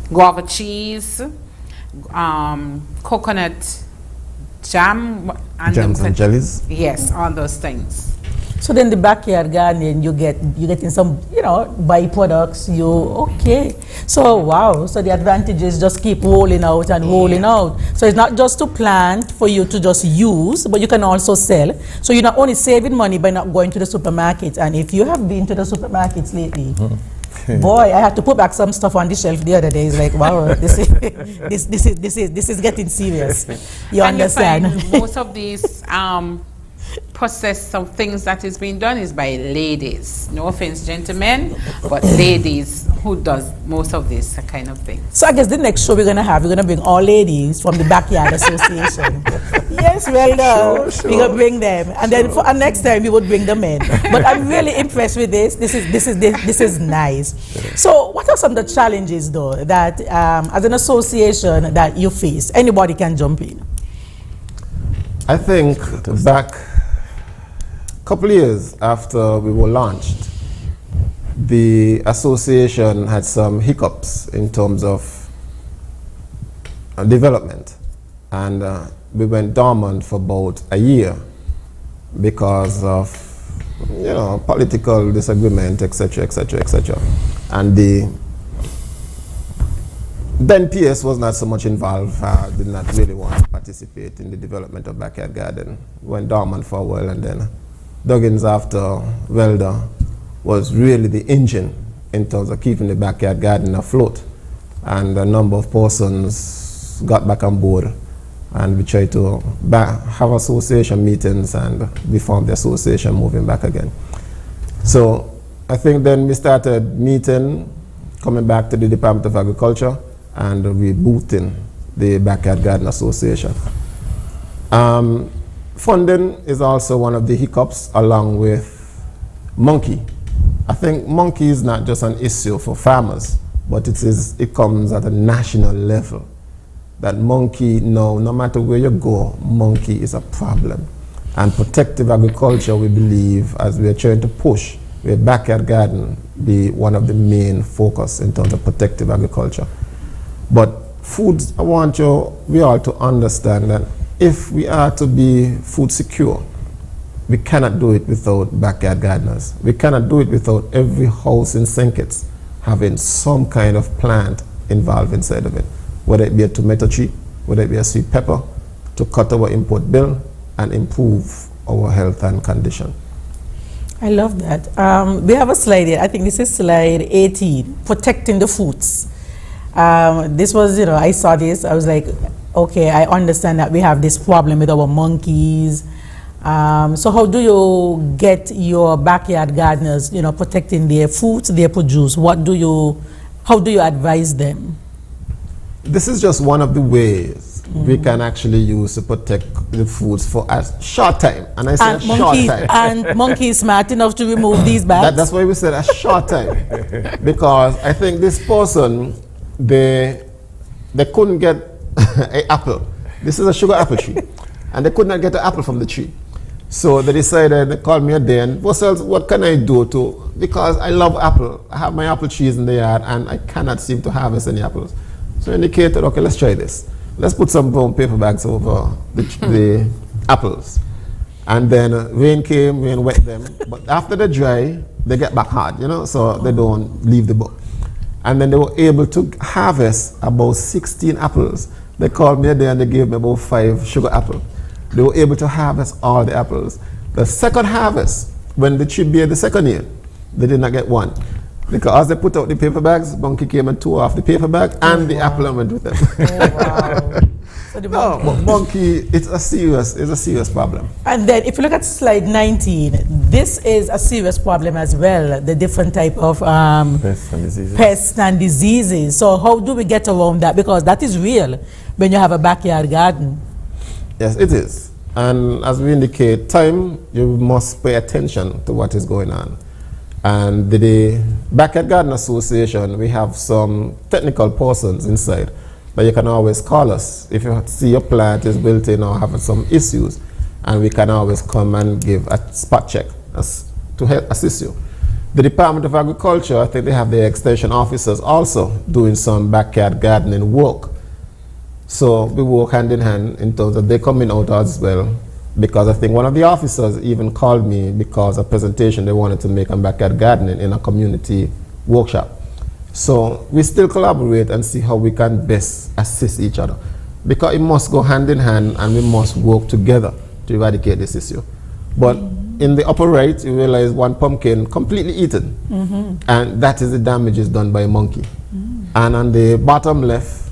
guava cheese, coconut jam, and jams and jellies. Yes, all those things. So then the backyard gardening, you getting some, you know, byproducts. Okay. So wow. So the advantages just keep rolling out and rolling out. So it's not just to plant for you to just use, but you can also sell. So you're not only saving money by not going to the supermarket. And if you have been to the supermarkets lately, boy, I had to put back some stuff on the shelf the other day. It's like, wow, this is getting serious. You understand? You find most of these process of things that is being done is by ladies. No offense, gentlemen, but ladies who does most of this kind of thing. So I guess the next show we're going to bring all ladies from the Backyard Association. Yes, well, sure. We're going to bring them. And then for next time we would bring the men. But I'm really impressed with this. This is nice. So what are some of the challenges though that as an association that you face? Anybody can jump in. I think back a couple of years after we were launched, the association had some hiccups in terms of development, and we went dormant for about a year because of, you know, political disagreement, etc., etc., etc. And then PS was not so much involved, did not really want to participate in the development of Backyard Garden. Went dormant for a while, and then Duggins after Relda was really the engine in terms of keeping the Backyard Garden afloat. And a number of persons got back on board, and we tried to have association meetings, and we formed the association moving back again. So I think then we started meeting, coming back to the Department of Agriculture, and rebooting the Backyard Garden Association. Funding is also one of the hiccups, along with monkey. I think monkey is not just an issue for farmers, but it comes at a national level. That monkey, no matter where you go, monkey is a problem. And protective agriculture, we believe, as we are trying to push, where backyard garden be one of the main focus in terms of protective agriculture. But foods, I want we all to understand that if we are to be food secure, we cannot do it without backyard gardeners. We cannot do it without every house in St. Kitts having some kind of plant involved inside of it, whether it be a tomato tree, whether it be a sweet pepper, to cut our import bill and improve our health and condition. I love that. We have a slide here. I think this is slide 18, protecting the foods. This was, I saw this, I was like, okay, I understand that we have this problem with our monkeys. So how do you get your backyard gardeners, protecting their foods, their produce? How do you advise them? This is just one of the ways we can actually use to protect the foods for a short time. And I say a short time. And monkeys smart enough to remove these bags? That's why we said a short time. Because I think this person, they couldn't get an apple. This is a sugar apple tree. And they could not get an apple from the tree. So they decided, they called me a day, and what can I do because I love apple. I have my apple trees in the yard and I cannot seem to harvest any apples. So I indicated, okay, let's try this. Let's put some brown paper bags over the apples. And then rain came, rain wet them. But after they dry, they get back hard, so they don't leave the book. And then they were able to harvest about 16 apples. They called me a day and they gave me about 5 sugar apples. They were able to harvest all the apples. The second harvest, when the tree bear the second year, they did not get one. Because as they put out the paper bags, monkey came and tore off the paper bag and the apple and went with them. Wow. But monkey, it's a serious problem. And then if you look at slide 19, this is a serious problem as well, the different type of pests and diseases. So how do we get around that? Because that is real when you have a backyard garden. Yes, it is. And as we indicate, you must pay attention to what is going on. And the Backyard Garden Association, we have some technical persons inside, but you can always call us if you see your plant is wilting or having some issues, and we can always come and give a spot check to help assist you. The Department of Agriculture, I think they have their extension officers also doing some backyard gardening work. So we work hand in hand in terms of they coming out as well, because I think one of the officers even called me because a presentation they wanted to make on backyard gardening in a community workshop. So we still collaborate and see how we can best assist each other, because it must go hand in hand and we must work together to eradicate this issue. But in the upper right, you realize one pumpkin completely eaten, and that is the damages done by a monkey. And on the bottom left,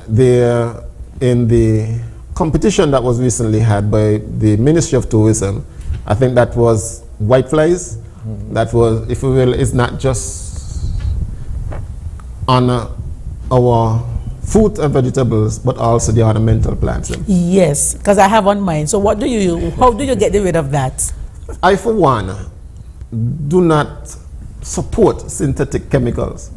in the competition that was recently had by the Ministry of Tourism, I think that was whiteflies. That was, if you will, it's not just on our fruit and vegetables, but also the ornamental plants. Yes, because I have on mine. So how do you get rid of that? I, for one, do not support synthetic chemicals.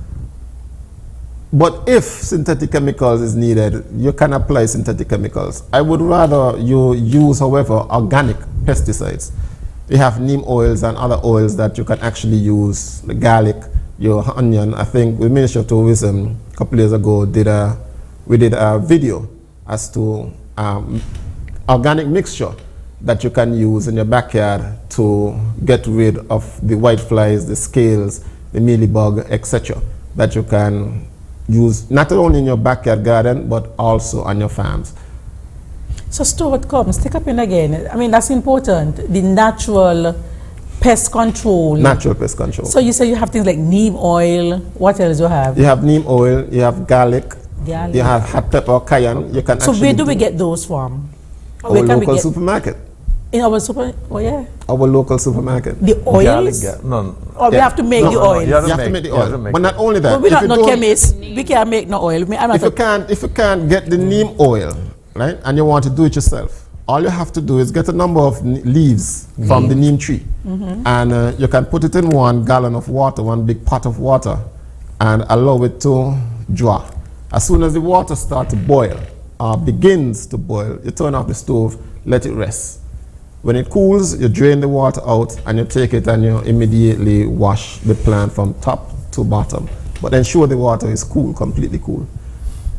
But if synthetic chemicals is needed, you can apply synthetic chemicals. I would rather you use, however, organic pesticides. You have neem oils and other oils that you can actually use, the garlic, your onion. I think the Ministry of Tourism a couple years ago we did a video as to organic mixture that you can use in your backyard to get rid of the whiteflies, the scales, the mealybug, etc. that you can use not only in your backyard garden, but also on your farms. So Stuart, stick up in again. I mean, that's important. The natural pest control. Natural pest control. So you say you have things like neem oil. What else do you have? You have neem oil, you have garlic, you have hot pepper, cayenne. You can so where do we get those from? Our local supermarket. In our our local supermarket. The oils? None. Or we have to make the oil. You have to make the oil. But not only that. But we're not chemists. We can't make no oil. If you can't get the neem oil, right, and you want to do it yourself, all you have to do is get a number of leaves from the neem tree, and you can put it in 1 gallon of water, 1 big pot of water, and allow it to draw. As soon as the water starts to boil, or begins to boil, you turn off the stove, let it rest. When it cools, you drain the water out, and you take it and you immediately wash the plant from top to bottom. But ensure the water is cool, completely cool.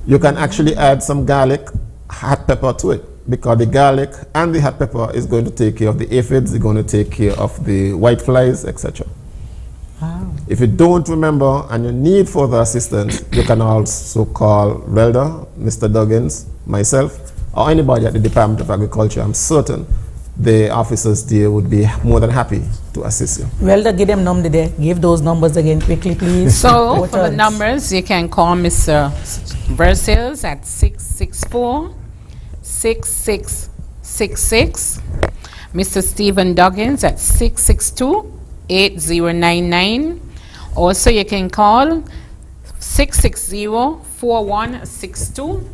You can actually add some garlic, hot pepper to it, because the garlic and the hot pepper is going to take care of the aphids, it's going to take care of the whiteflies, etc. Wow. If you don't remember and you need further assistance, you can also call Relda, Mr. Duggins, myself, or anybody at the Department of Agriculture. I'm certain the officers there would be more than happy to assist you. Relda, give them number there. Give those numbers again quickly, please. So, for the numbers, you can call Mr. Versailles at 664-6666, Mr. Stephen Duggins at 662-8099. Also, you can call 660-4162,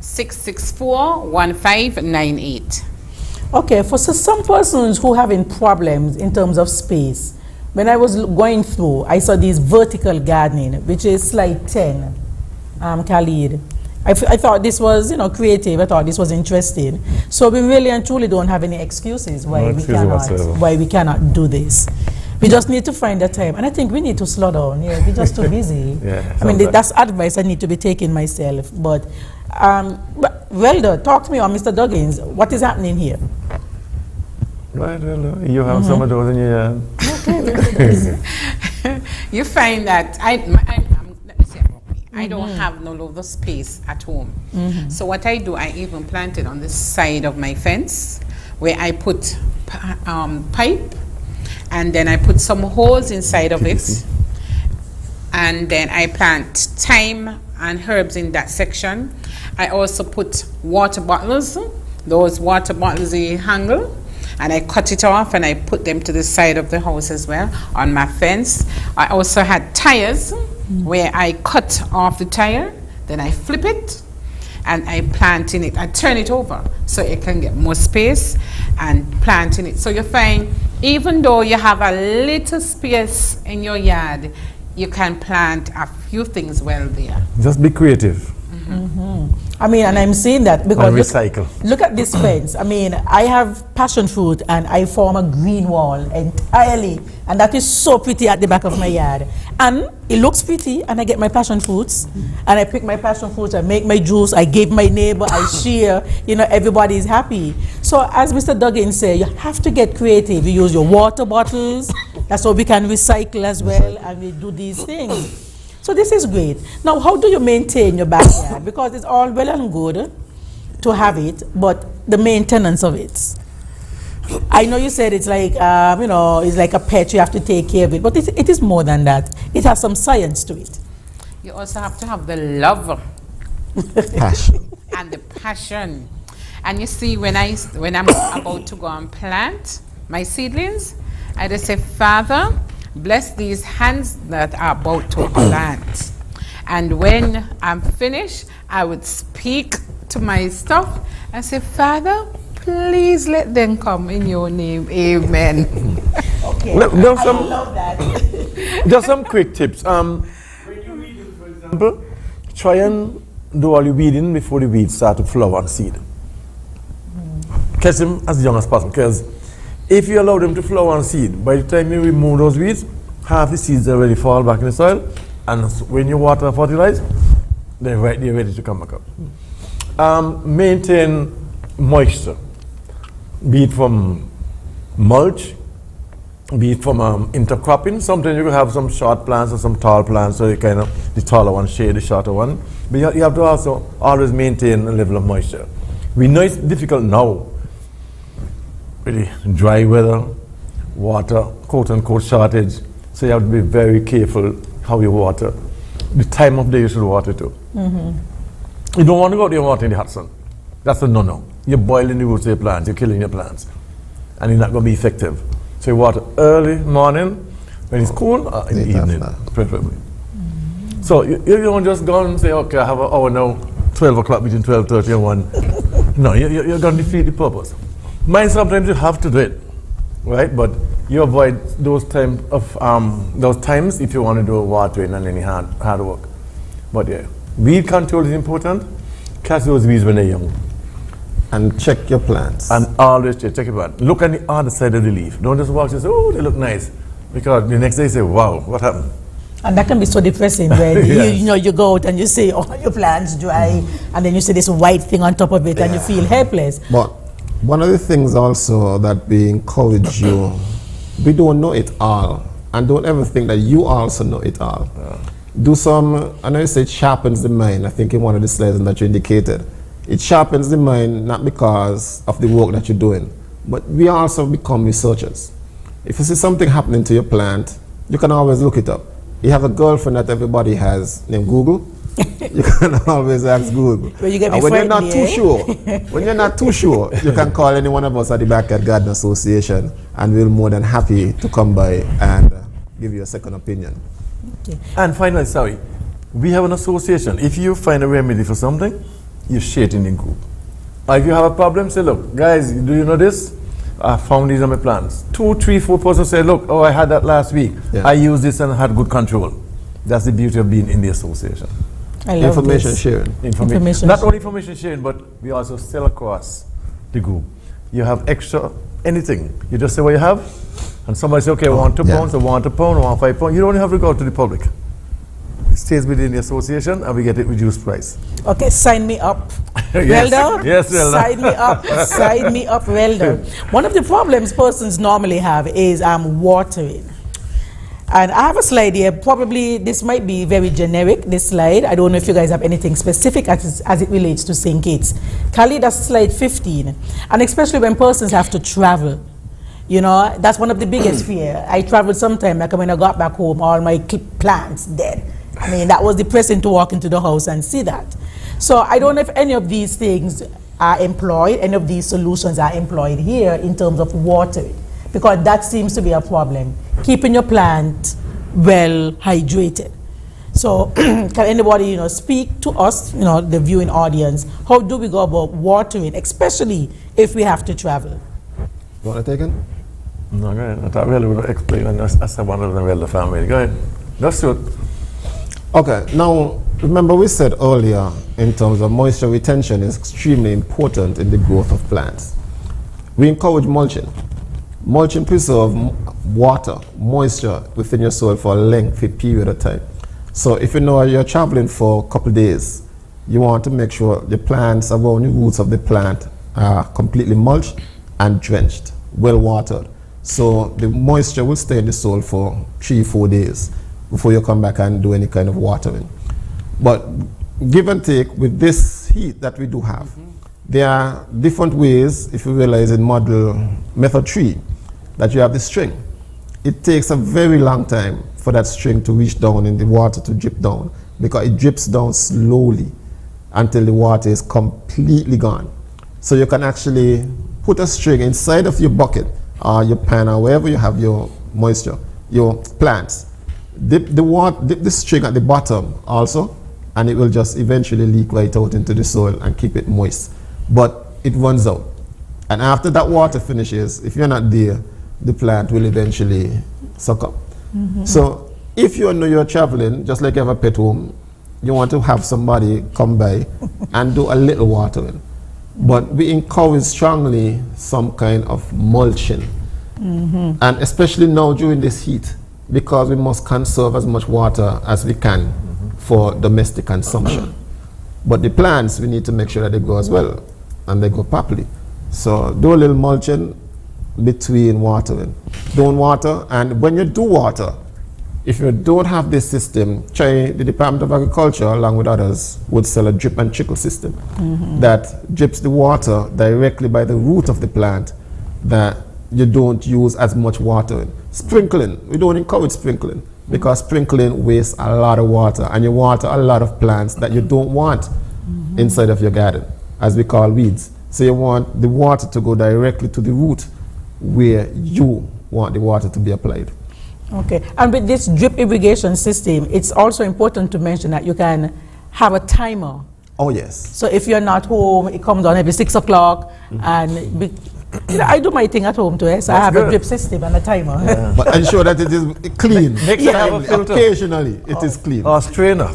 664-1598. Okay, for some persons who having problems in terms of space, when I was going through, I saw this vertical gardening, which is slide 10, Khalid. I thought this was, creative. I thought this was interesting. So we really and truly don't have any excuses why we cannot do this. We just need to find the time, and I think we need to slow down. Yeah, we're just too busy. I mean, that's advice I need to be taking myself. But Relda, talk to me on Mr. Duggins. What is happening here? Right, Relda, you have some of those in your yard. Okay. You find that I don't have no other space at home. So what I do, I even plant it on the side of my fence, where I put pipe, and then I put some holes inside of it, and then I plant thyme and herbs in that section. I also put water bottles, those water bottles they handle, and I cut it off and I put them to the side of the house as well on my fence. I also had tires where I cut off the tire, then I flip it and I plant in it. I turn it over so it can get more space and plant in it. So you find, even though you have a little space in your yard, you can plant a few things well there. Just be creative. I mean, and I'm saying that because recycle. Look at this fence. I mean, I have passion fruit and I form a green wall entirely, and that is so pretty at the back of my yard. And it looks pretty, and I get my passion fruits, and I pick my passion fruits, I make my juice, I give my neighbor, I share, everybody is happy. So as Mr. Duggins said, you have to get creative. You use your water bottles, that's how we can recycle as well, and we do these things. So this is great. Now, how do you maintain your backyard? Because it's all well and good to have it, but the maintenance of it. I know you said it's like, it's like a pet, you have to take care of it, but it is more than that. It has some science to it. You also have to have the love. Passion. And the passion. And you see, when I'm about to go and plant my seedlings, I just say, Father, bless these hands that are about to plant. And when I'm finished, I would speak to my stuff and say, Father, please let them come in your name. Amen. Okay. I love that. Just some quick tips. When you weed, for example, try and do all your weeding before the weeds start to flower and seed. Catch them as young as possible, because if you allow them to flower and seed, by the time you remove those weeds, half the seeds already fall back in the soil, and when you water and fertilize, they're right there ready to come back up. Maintain moisture, be it from mulch, be it from intercropping. Sometimes you can have some short plants or some tall plants, so you the taller one shade the shorter one. But you have to also always maintain a level of moisture. We know it's difficult now, really dry weather, water, quote-unquote shortage, so you have to be very careful how you water. The time of day you should water too. You don't want to go out there and water in the hot sun. That's a no-no. You're boiling the roots of your plants, you're killing your plants, and you're not going to be effective. So you water early morning, when it's cool, or in the evening, preferably. So you don't just go and say, okay, I have an hour now, 12 o'clock, between 12:30 and 1. No, you're going to defeat the purpose. Mine, sometimes you have to do it, right? But you avoid those times if you want to do watering and any hard work. But yeah, weed control is important. Catch those weeds when they're young. And check your plants. And always check it out. Look at the other side of the leaf. Don't just walk and say, oh, they look nice. Because the next day you say, wow, what happened? And that can be so depressing when Yes. you go out and you see all your plants dry, and then you see this white thing on top of it, and you feel helpless. But one of the things also that we encourage you, we don't know it all, and don't ever think that you also know it all. Do some, I know you say it sharpens the mind, I think in one of the slides that you indicated. It sharpens the mind not because of the work that you're doing, but we also become researchers. If you see something happening to your plant, you can always look it up. You have a girlfriend that everybody has named Google. You can always ask Google. Well, you get me and when you're not friendly, too sure, when you're not too sure, you can call any one of us at the Backyard Garden Association, and we're more than happy to come by and give you a second opinion. Okay. And finally, sorry, we have an association. If you find a remedy for something, you share it in the group. Or if you have a problem, say, look, guys, do you know this? I found these on my plants. 2, 3, 4 persons say, look, oh, I had that last week. Yeah. I used this and had good control. That's the beauty of being in the association. I love Information this. sharing. Information Not sharing. only information sharing, but we also sell across the group. You have extra anything. You just say what you have, and somebody say, okay, I want 2 pounds, I want a pound, I want 5 pounds. You don't have to go out to the public. It stays within the association, and we get it reduced price. Okay, sign me up. Yes. Relda? Yes, Relda. Sign me up. Sign me up, Relda. One of the problems persons normally have is watering. And I have a slide here. Probably this might be very generic, this slide. I don't know if you guys have anything specific as it relates to St. Kitts. Khalid, that's slide 15. And especially when persons have to travel. You know, that's one of the biggest fear. I traveled sometime, like when I got back home, all my plants dead. I mean, that was depressing to walk into the house and see that. So I don't know if any of these things are employed, any of these solutions are employed here in terms of watering, because that seems to be a problem, keeping your plant well hydrated. So can anybody, speak to us, the viewing audience, how do we go about watering, especially if we have to travel? You want to take it? No, go ahead. I thought Relda would explain, and that's one of the Relda family. Go ahead. That's it. Okay, now remember we said earlier in terms of moisture retention is extremely important in the growth of plants. We encourage mulching. Mulching preserves water, moisture within your soil for a lengthy period of time. So if you know you're traveling for a couple of days, you want to make sure the plants around the roots of the plant are completely mulched and drenched, well watered. So the moisture will stay in the soil for 3-4 days before you come back and do any kind of watering. But give and take with this heat that we do have, there are different ways, if you realize in model method 3, that you have the string. It takes a very long time for that string to reach down in the water to drip down, because it drips down slowly until the water is completely gone. So you can actually put a string inside of your bucket or your pan or wherever you have your moisture, your plants. Dip the string at the bottom also, and it will just eventually leak right out into the soil and keep it moist. But it runs out. And after that water finishes, if you're not there, the plant will eventually suck up. So if you know you're traveling, just like you have a pet home, you want to have somebody come by and do a little watering. But we encourage strongly some kind of mulching. And especially now during this heat, because we must conserve as much water as we can for domestic consumption. But the plants, we need to make sure that they grow as well and they grow properly. So do a little mulching between watering. Don't water, and when you do water, if you don't have this system, try the Department of Agriculture, along with others, would sell a drip and trickle system that drips the water directly by the root of the plant, that you don't use as much water. Sprinkling, we don't encourage sprinkling, because sprinkling wastes a lot of water, and you water a lot of plants that you don't want inside of your garden, as we call weeds. So you want the water to go directly to the root where you want the water to be applied. Okay, and with this drip irrigation system, it's also important to mention that you can have a timer Oh, yes. So if you're not home, it comes on every 6 o'clock, and I do my thing at home too. So I have a drip system and a timer. Yeah. But ensure that it is clean. Make sure you have a filter. Occasionally, it is clean. Or strainer,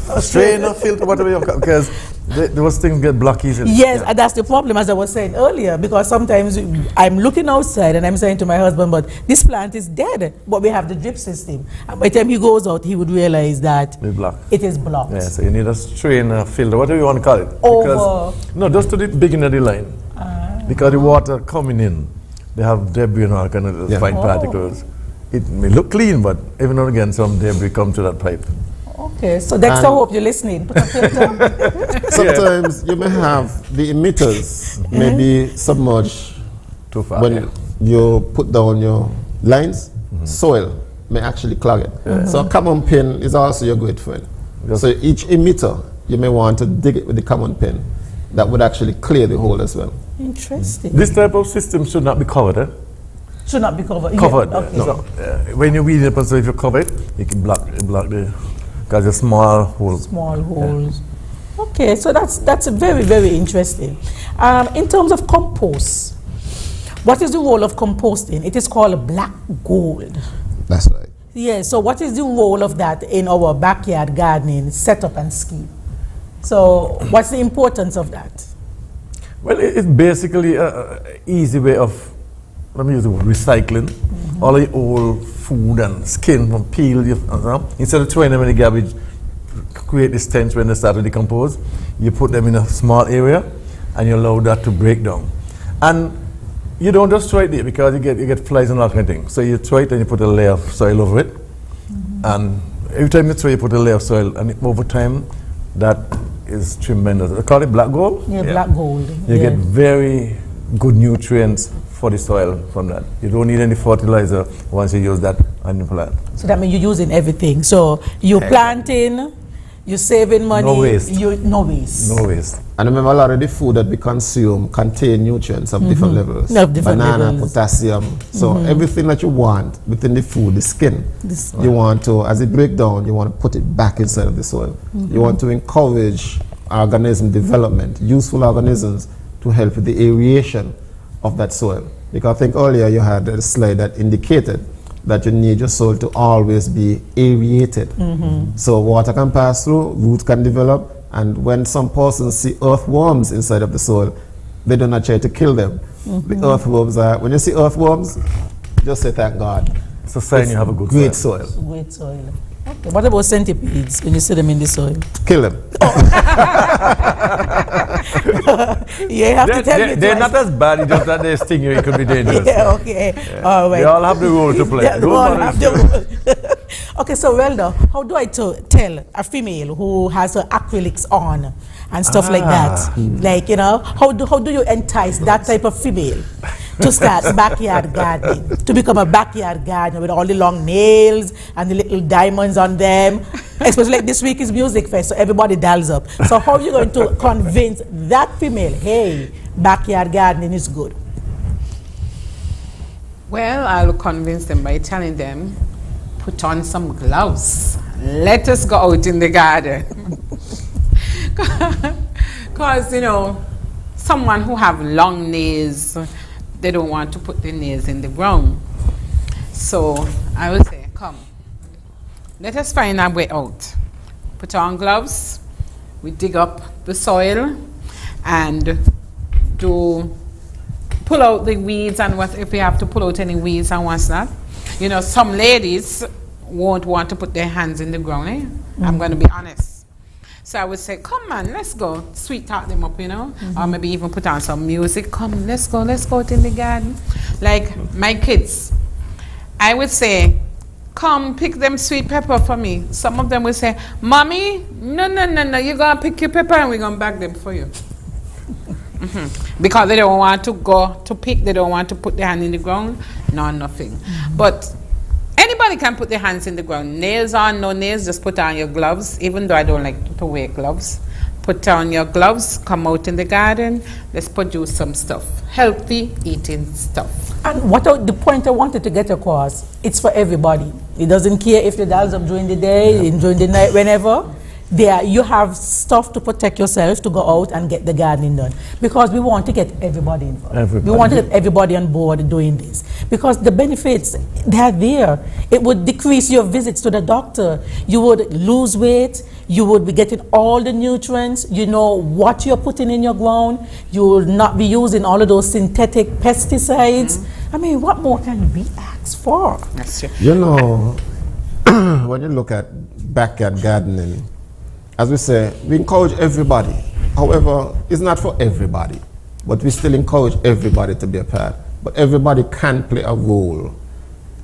filter, whatever you because those things get blocky easily. Yes, and that's the problem, as I was saying earlier, because sometimes I'm looking outside and I'm saying to my husband, but this plant is dead, but we have the drip system. And by the time he goes out, he would realize that it is blocked. Yeah, so you need a strainer, filter, whatever you want to call it. No, just to the beginning of the line. Because the water coming in, they have debris and all kind of fine particles. It may look clean, but every now and again some debris come to that pipe. Okay, so Dexter, hope you're listening. Put a filter. Sometimes you may have the emitters maybe submerged too far. When you put down your lines, soil may actually clog it. So a common pin is also your great friend. So each emitter, you may want to dig it with the common pin. That would actually clear the hole as well. Interesting. This type of system should not be covered, eh? Should not be covered. Covered. Yeah, okay. So, when you weed it up, so if you cover it, you can block the, because it's small holes. Small holes. Yeah. Okay, so that's very, very interesting. In terms of compost, what is the role of composting? It is called black gold. That's right. Yeah, so what is the role of that in our backyard gardening setup and scheme? So what's the importance of that? Well, it's basically an easy way of, let me use the word, recycling all the old food and skin from peel. Instead of throwing them in the garbage, create this stench when they start to decompose, you put them in a small area and you allow that to break down. And you don't just throw it there because you get flies and all kind of things. So you throw it and you put a layer of soil over it. And every time you throw, you put a layer of soil, and over time, that is tremendous. They call it black gold? Yeah, black gold. You get very good nutrients for the soil from that. You don't need any fertilizer once you use that on the plant. So that means you're using everything. So you're planting, you're saving money. No waste. No waste. No waste. And remember, a lot of the food that we consume contain nutrients of different levels. Of different Banana, levels. potassium. So everything that you want within the food, the skin, you want to, as it breaks down, you want to put it back inside of the soil. You want to encourage organism development, useful organisms to help with the aeration of that soil. Because I think earlier you had a slide that indicated that you need your soil to always be aerated. So water can pass through, roots can develop, and when some persons see earthworms inside of the soil, they do not try to kill them. The earthworms are, when you see earthworms, just say thank God. It's a sign you have a good great soil. Great soil. Okay. What about centipedes when you see them in the soil? Kill them. You have to tell me they're twice. not as bad, it's just that they sting you, it could be dangerous. Yeah, okay. Yeah. All right. They all have the role to play. They all have the role. Okay, so Relda, how do I tell a female who has her acrylics on and stuff like that? Like, you know, how do you entice that type of female to start backyard gardening, to become a backyard gardener with all the long nails and the little diamonds on them? Especially like this week is Music Fest, so everybody dials up. So how are you going to convince that female, hey, backyard gardening is good? Well, I'll convince them by telling them, put on some gloves. Let us go out in the garden. Because, you know, someone who have long nails, they don't want to put their nails in the ground. So I will say, come, let us find our way out. Put on gloves, we dig up the soil and pull out the weeds and what, if we have to pull out any weeds and what's not. You know, some ladies won't want to put their hands in the ground, eh? I'm going to be honest. So I would say, come on, let's go. Sweet talk them up, you know? Or maybe even put on some music. Come, let's go out in the garden. Like my kids, I would say, come pick them sweet pepper for me. Some of them will say, Mommy, no, you're going to pick your pepper and we're going to bag them for you. Because they don't want to go to pick, they don't want to put their hand in the ground, nothing. But anybody can put their hands in the ground. Nails on, no nails, just put on your gloves. Even though I don't like to wear gloves, put on your gloves, come out in the garden, let's produce some stuff, healthy eating stuff. And the point I wanted to get across, it's for everybody. It doesn't care if the dials up during the day, during the night, whenever. You have stuff to protect yourself to go out and get the gardening done, because we want to get everybody involved. We want to get everybody on board doing this, because the benefits, they are there. It would decrease your visits to the doctor. You would lose weight. You would be getting all the nutrients. You know what you're putting in your ground. You will not be using all of those synthetic pesticides. I mean, what more can we ask for? That's true. You know, when you look at backyard gardening, as we say, we encourage everybody. However, it's not for everybody, but we still encourage everybody to be a part. But everybody can play a role.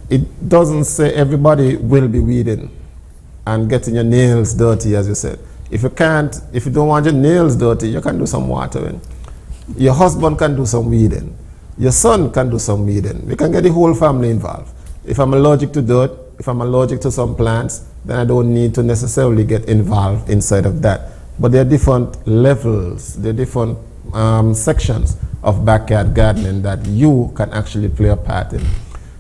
It doesn't say everybody will be weeding and getting your nails dirty, as you said. If you don't want your nails dirty, you can do some watering. Your husband can do some weeding. Your son can do some weeding. We can get the whole family involved. If I'm allergic to dirt, if I'm allergic to some plants, then I don't need to necessarily get involved inside of that. But there are different levels, there are different sections of backyard gardening that you can actually play a part in.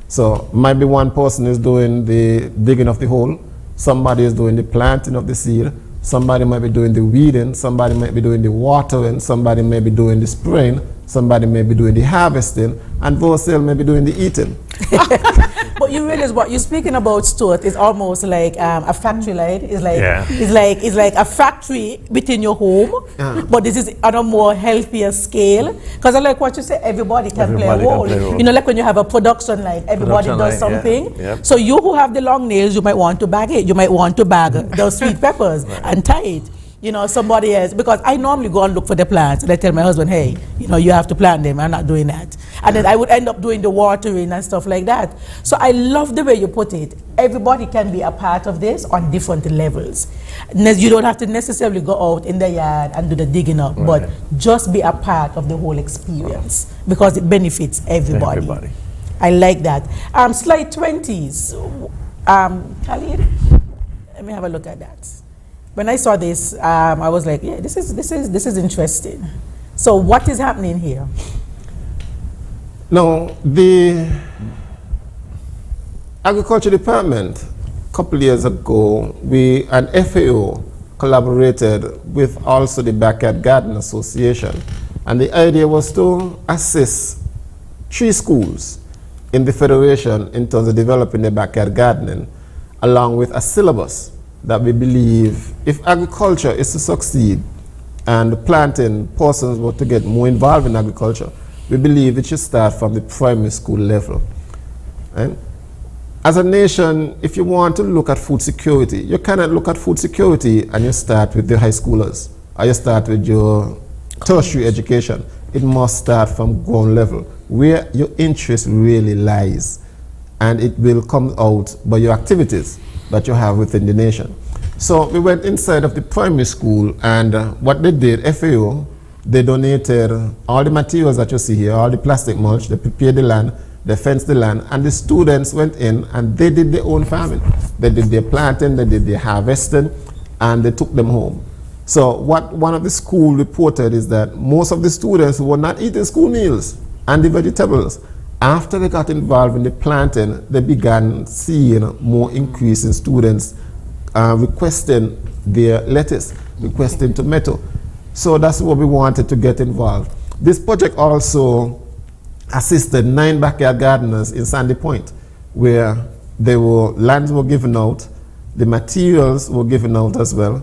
So maybe one person is doing the digging of the hole, somebody is doing the planting of the seed, somebody might be doing the weeding, somebody might be doing the watering, somebody may be doing the spraying, somebody may be doing the harvesting, and Versailles may be doing the eating. But you realize what you're speaking about, Stuart, is almost like a factory line. It's like a factory within your home, but this is on a more healthier scale. Because I like what you say, everybody can play a role. You know, like when you have a production line, everybody does something. Yeah. Yep. So you who have the long nails, you might want to bag it. You might want to bag those sweet peppers and tie it. You know, somebody else, because I normally go and look for the plants and I tell my husband, hey, you know, you have to plant them. I'm not doing that. And then I would end up doing the watering and stuff like that. So I love the way you put it. Everybody can be a part of this on different levels. You don't have to necessarily go out in the yard and do the digging up, but just be a part of the whole experience, because it benefits everybody. I like that. Slide 20s. Khalid, let me have a look at that. When I saw this, I was like, yeah, this is interesting. So what is happening here? Now, the Agriculture Department, a couple of years ago, an FAO collaborated with also the Backyard Garden Association. And the idea was to assist 3 schools in the Federation in terms of developing the backyard gardening, along with a syllabus that we believe if agriculture is to succeed and planting persons were to get more involved in agriculture, we believe it should start from the primary school level. And as a nation, if you want to look at food security, you cannot look at food security and you start with the high schoolers, or you start with your tertiary education. It must start from ground level, where your interest really lies, and it will come out by your activities that you have within the nation. So we went inside of the primary school, and what they did, FAO, they donated all the materials that you see here, all the plastic mulch, they prepared the land, they fenced the land, and the students went in and they did their own farming. They did their planting, they did their harvesting, and they took them home. So what one of the school reported is that most of the students were not eating school meals and the vegetables. After they got involved in the planting, they began seeing more increase in students requesting their lettuce, requesting tomato. So that's what we wanted to get involved. This project also assisted 9 backyard gardeners in Sandy Point, where lands were given out, the materials were given out as well.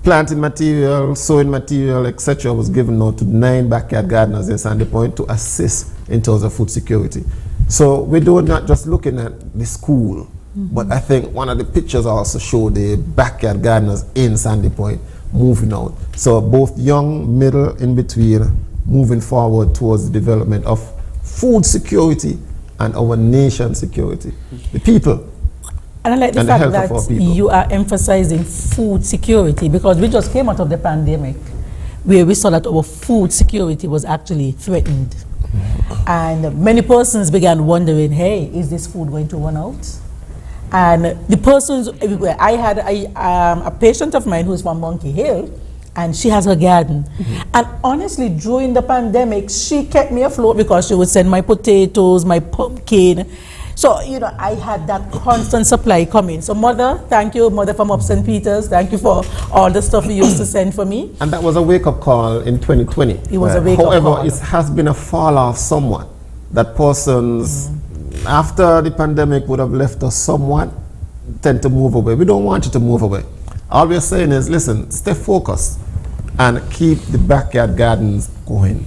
Planting material, sowing material, etc. was given out to 9 backyard gardeners in Sandy Point to assist in terms of food security. So we do not just looking at the school, but I think one of the pictures also show the backyard gardeners in Sandy Point moving out. So both young, middle, in between, moving forward towards the development of food security and our nation security. The people. And I like the fact that you are emphasizing food security, because we just came out of the pandemic where we saw that our food security was actually threatened. And many persons began wondering, hey, is this food going to run out? And the persons everywhere. I had a patient of mine who's from Monkey Hill, and she has her garden. And honestly, during the pandemic, she kept me afloat because she would send my potatoes, my pumpkin. So, you know, I had that constant supply coming. So, Mother, thank you, Mother from up St. Peters. Thank you for all the stuff you used to send for me. And that was a wake-up call in 2020. It was a wake-up call. However, it has been a fall-off somewhat. That persons, after the pandemic, would have left us somewhat, tend to move away. We don't want you to move away. All we're saying is, listen, stay focused and keep the backyard gardens going.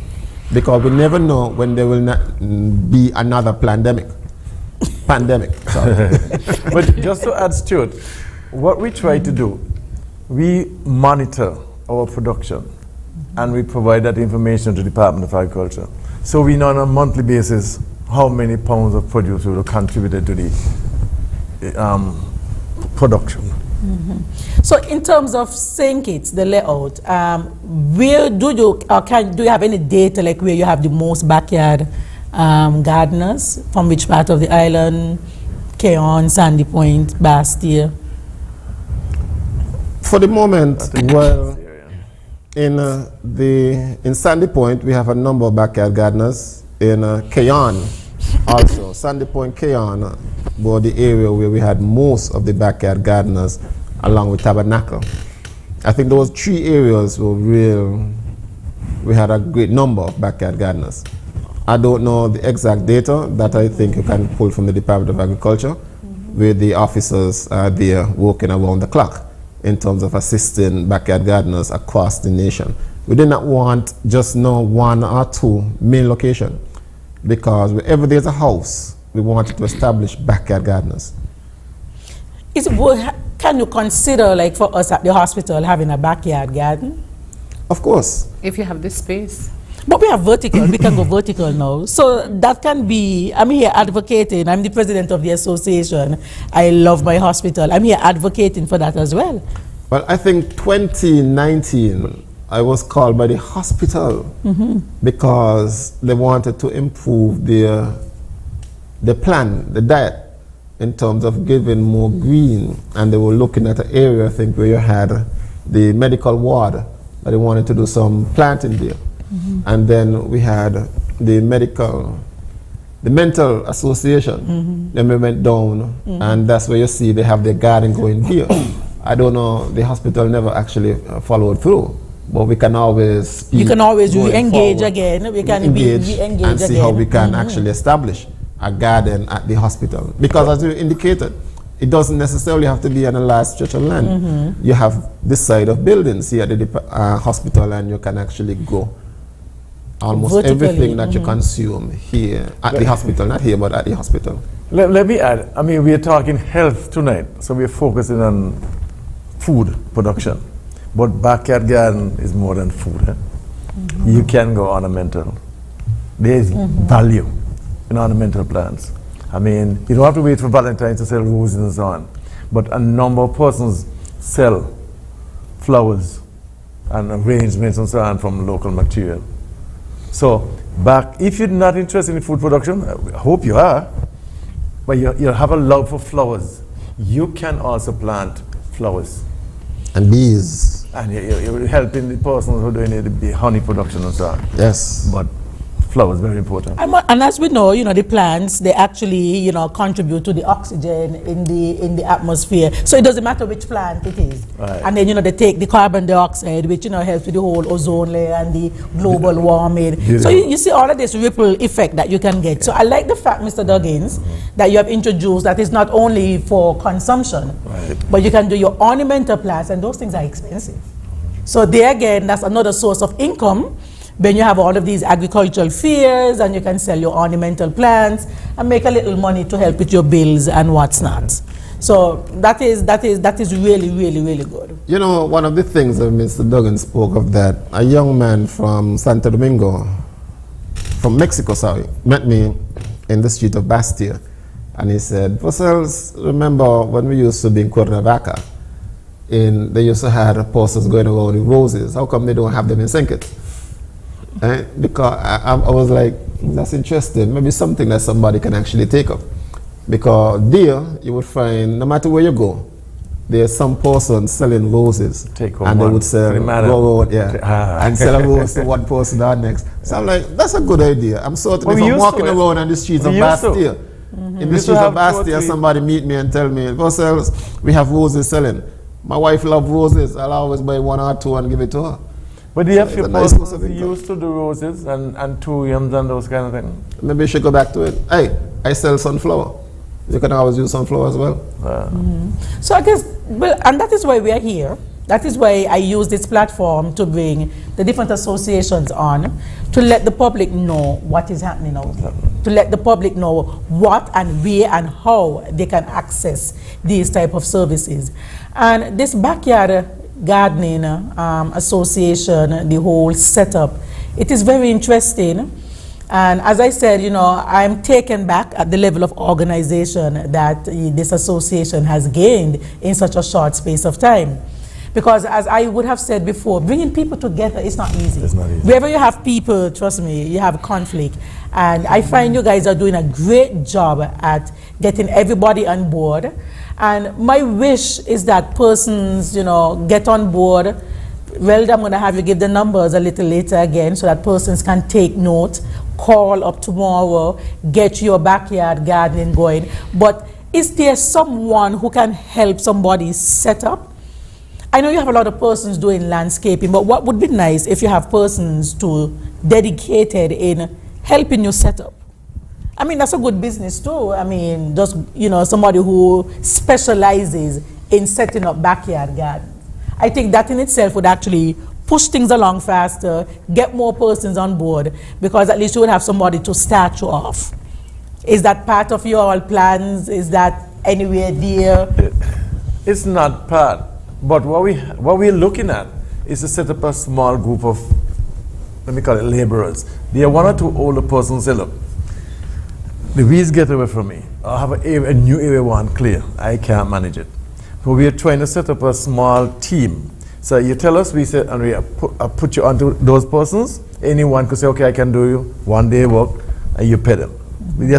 Because we never know when there will not be another pandemic. Sorry. But just to add, Stuart, what we try to do, we monitor our production and we provide that information to the Department of Agriculture. So we know on a monthly basis how many pounds of produce will contributed to the production. So in terms of St. Kitts, the layout, where do you have any data like where you have the most backyard gardeners? From which part of the island? Keon, Sandy Point, Bastille? For the moment, well, in Sandy Point we have a number of backyard gardeners. In Keon also, Sandy Point, Keon were the area where we had most of the backyard gardeners, along with Tabernacle. I think those three areas were we had a great number of backyard gardeners. I don't know the exact data that I think you can pull from the Department of Agriculture, where the officers are there working around the clock in terms of assisting backyard gardeners across the nation. We did not want just one or two main locations, because wherever there's a house, we wanted to establish backyard gardeners. Can you consider, like for us at the hospital, having a backyard garden? Of course. If you have the space. But we have vertical, we can go vertical now. So that can be, I'm here advocating, I'm the president of the association. I love my hospital. I'm here advocating for that as well. Well, I think 2019, I was called by the hospital because they wanted to improve the plan, the diet, in terms of giving more green. And they were looking at an area, I think, where you had the medical ward, that they wanted to do some planting there. And then we had the mental association. Then we went down, and that's where you see they have their garden going here. I don't know, the hospital never actually followed through, but we can always you can always re-engage again. We can re-engage and see how we can actually establish a garden at the hospital. Because as you indicated, it doesn't necessarily have to be on a large stretch of land. You have this side of buildings here at the hospital, and you can actually grow almost vertically, everything that you consume here at the hospital, not here, but at the hospital. Let me add, I mean, we are talking health tonight, so we are focusing on food production. But backyard garden is more than food. You can go ornamental. There's value in ornamental plants. I mean, you don't have to wait for Valentine's to sell roses and so on. But a number of persons sell flowers and arrangements and so on from local material. So, if you're not interested in food production, I hope you are, but you have a love for flowers, you can also plant flowers. And bees. And you're helping the persons who are doing the honey production and so on. Yes. But flowers very important. And as we know, the plants, they actually, contribute to the oxygen in the atmosphere. So it doesn't matter which plant it is. Right. And then, they take the carbon dioxide, which, helps with the whole ozone layer and the global warming. So you see all of this ripple effect that you can get. So I like the fact, Mr. Duggins, that you have introduced that it's not only for consumption, but you can do your ornamental plants, and those things are expensive. So there again, that's another source of income. Then you have all of these agricultural fairs, and you can sell your ornamental plants and make a little money to help with your bills and what's not. So that is really, really, really good. One of the things that Mr. Duggins spoke of, that a young man from Santo Domingo, from Mexico, met me in the street of Bastille, and he said, Versailles, remember when we used to be in Cuernavaca, they used to have posters going around with roses. How come they don't have them in St. Kitts? Because I was like, that's interesting. Maybe something that somebody can actually take up. Because there, you would find, no matter where you go, there's some person selling roses. Take home and one. They would sell, and sell a rose to one person or next. So I'm like, that's a good idea. I'm certainly, if I'm walking around on the streets of Bastille, In the streets of Bastia, somebody meet me and tell me, Versailles, we have roses selling. My wife loves roses. I'll always buy 1 or 2 and give it to her. But do you have few persons who used to do roses and yams and those kind of things? Maybe you should go back to it. Hey, I sell sunflower. You can always use sunflower as well. So I guess, well, and that is why we are here. That is why I use this platform to bring the different associations on, to let the public know what is happening out there, to let the public know what and where and how they can access these type of services. And this backyard gardening association, the whole setup, it is very interesting. And as I said, you know, I'm taken back at the level of organization that this association has gained in such a short space of time. Because as I would have said before, bringing people together is not easy. It's not easy. Wherever you have people, trust me, you have conflict. And I find you guys are doing a great job at getting everybody on board. And my wish is that persons, you know, get on board. Relda, I'm going to have you give the numbers a little later again so that persons can take note, call up tomorrow, get your backyard gardening going. But is there someone who can help somebody set up? I know you have a lot of persons doing landscaping, but what would be nice if you have persons dedicated in helping you set up? I mean, that's a good business too. I mean, just, you know, somebody who specializes in setting up backyard gardens. I think that in itself would actually push things along faster, get more persons on board, because at least you would have somebody to start you off. Is that part of your plans? Is that anywhere dear? It's not part. But what we're looking at is to set up a small group of, let me call it laborers. There are 1 or 2 older persons say, look, the weeds get away from me. I have a new area one clear. I can't manage it. So we are trying to set up a small team. So you tell us, we say, and we put you onto those persons. Anyone could say, okay, I can do you 1 day work, and you pay them. The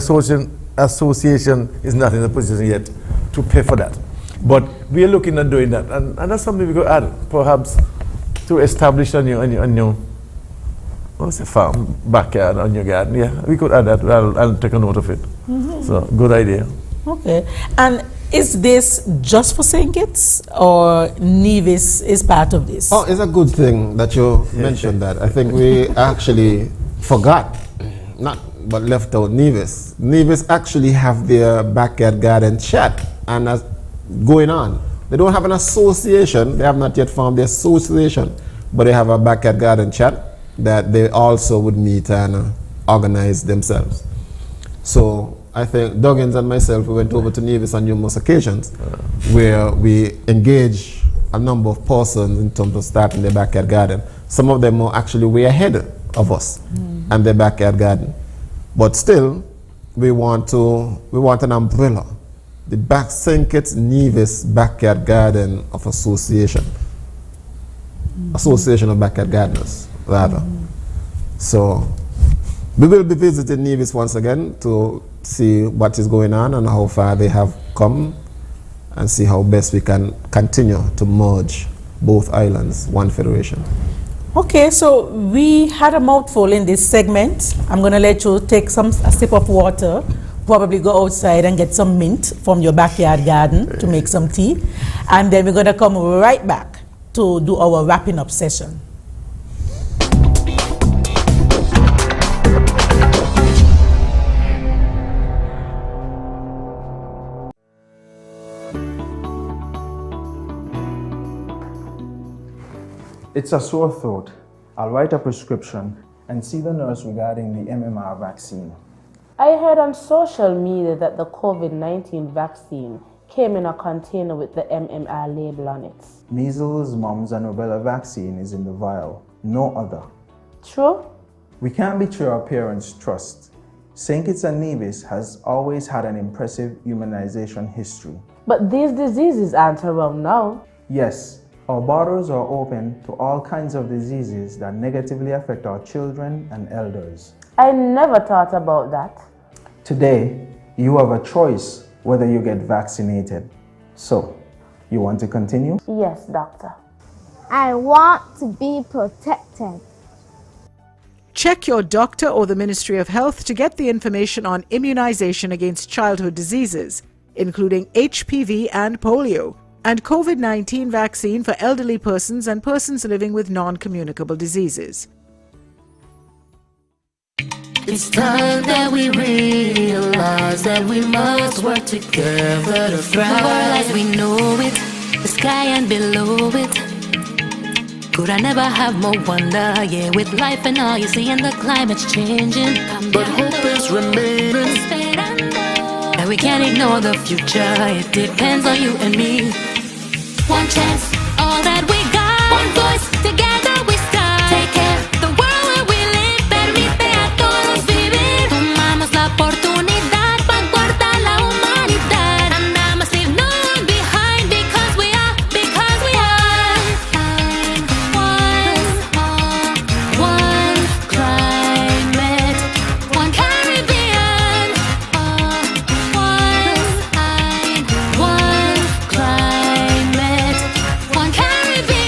association is not in a position yet to pay for that. But we are looking at doing that, and that's something we could add, perhaps, to establish a new what's the farm, backyard, on your garden. Yeah, we could add that. I'll take a note of it. So, good idea. Okay. And is this just for St. Kitts, or Nevis is part of this? Oh, it's a good thing that you mentioned that. I think we actually forgot, but left out Nevis. Nevis actually have their backyard garden chat, and as going on. They don't have an association. They have not yet formed the association, but they have a backyard garden chat that they also would meet and organize themselves. So I think Duggins and myself, we went over to Nevis on numerous occasions where we engage a number of persons in terms of starting their backyard garden. Some of them are actually way ahead of us and their backyard garden. But still, we want an umbrella. The St. Kitts Nevis Backyard Garden of Association. Association of Backyard Gardeners, rather. So we will be visiting Nevis once again to see what is going on and how far they have come, and see how best we can continue to merge both islands, one federation. Okay, so we had a mouthful in this segment. I'm going to let you take a sip of water. Probably go outside and get some mint from your backyard garden to make some tea. And then we're going to come right back to do our wrapping up session. It's a sore throat. I'll write a prescription and see the nurse regarding the MMR vaccine. I heard on social media that the COVID-19 vaccine came in a container with the MMR label on it. Measles, mumps, and rubella vaccine is in the vial, no other. True? We can't betray our parents' trust. St. Kitts and Nevis has always had an impressive immunization history. But these diseases aren't around now. Yes, our borders are open to all kinds of diseases that negatively affect our children and elders. I never thought about that. Today, you have a choice whether you get vaccinated. So, you want to continue? Yes, doctor. I want to be protected. Check your doctor or the Ministry of Health to get the information on immunization against childhood diseases, including HPV and polio, and COVID-19 vaccine for elderly persons and persons living with non-communicable diseases. It's time that we realize that we must work together to thrive. The world as we know it, the sky and below it. Could I never have more wonder? Yeah, with life and all you see and the climate's changing. But hope is remaining. And we can't ignore the future. It depends on you and me. One chance, all that we got. One voice, together we start. Take care, the world where we live. Permite a todos vivir. Tomamos la oportunidad para guardar la humanidad. And I must leave no one behind because we are one climate, one Caribbean. One climate, one Caribbean.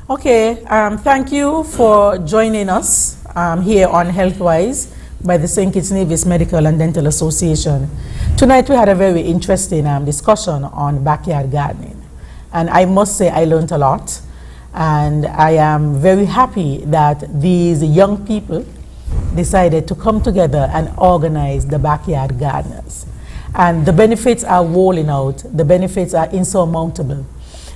Okay, thank you for joining us here on HealthWise by the St. Kitts Nevis Medical and Dental Association. Tonight we had a very interesting discussion on backyard gardening, and I must say I learned a lot, and I am very happy that these young people decided to come together and organize the backyard gardeners. And the benefits are rolling out, the benefits are insurmountable.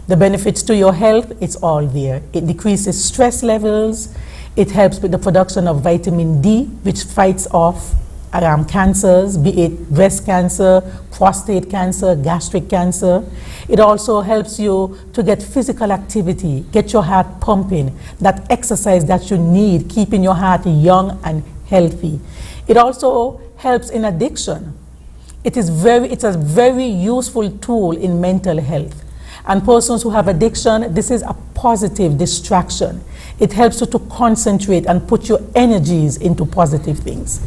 The benefits to your health, it's all there. It decreases stress levels. It helps with the production of vitamin D, which fights off cancers, be it breast cancer, prostate cancer, gastric cancer. It also helps you to get physical activity, get your heart pumping, that exercise that you need, keeping your heart young and healthy. It also helps in addiction. It's a very useful tool in mental health. And persons who have addiction, this is a positive distraction. It helps you to concentrate and put your energies into positive things.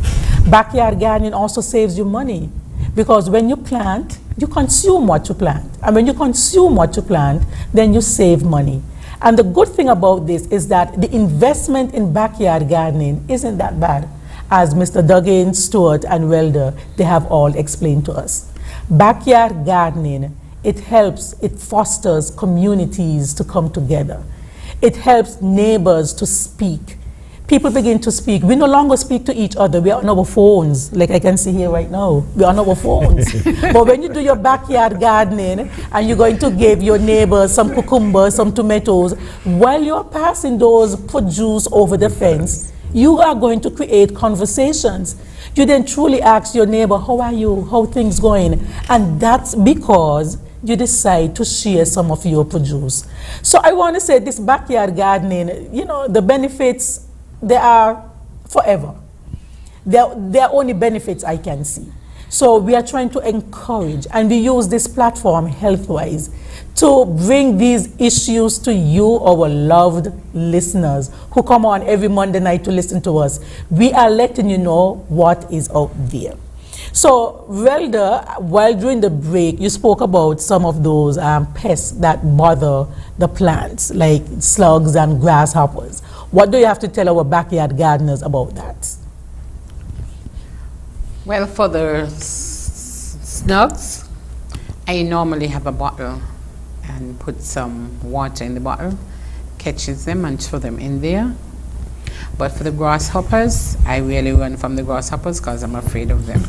Backyard gardening also saves you money, because when you plant, you consume what you plant. And when you consume what you plant, then you save money. And the good thing about this is that the investment in backyard gardening isn't that bad, as Mr. Duggins, Stuart, and Relda, they have all explained to us. Backyard gardening, it helps, it fosters communities to come together. It helps neighbors to speak. People begin to speak. We no longer speak to each other. We are on our phones, like I can see here right now. We are on our phones. But when you do your backyard gardening and you're going to give your neighbors some cucumbers, some tomatoes, while you're passing those produce over the fence, you are going to create conversations. You then truly ask your neighbor, how are you? How things going? And that's because you decide to share some of your produce. So I want to say this backyard gardening, you know, the benefits, they are forever. They're only benefits I can see. So we are trying to encourage, and we use this platform, HealthWise, to bring these issues to you, our loved listeners, who come on every Monday night to listen to us. We are letting you know what is out there. So, Relda, while during the break, you spoke about some of those pests that bother the plants, like slugs and grasshoppers. What do you have to tell our backyard gardeners about that? Well, for the slugs, I normally have a bottle and put some water in the bottle, catches them and throw them in there. But for the grasshoppers, I really run from the grasshoppers because I'm afraid of them.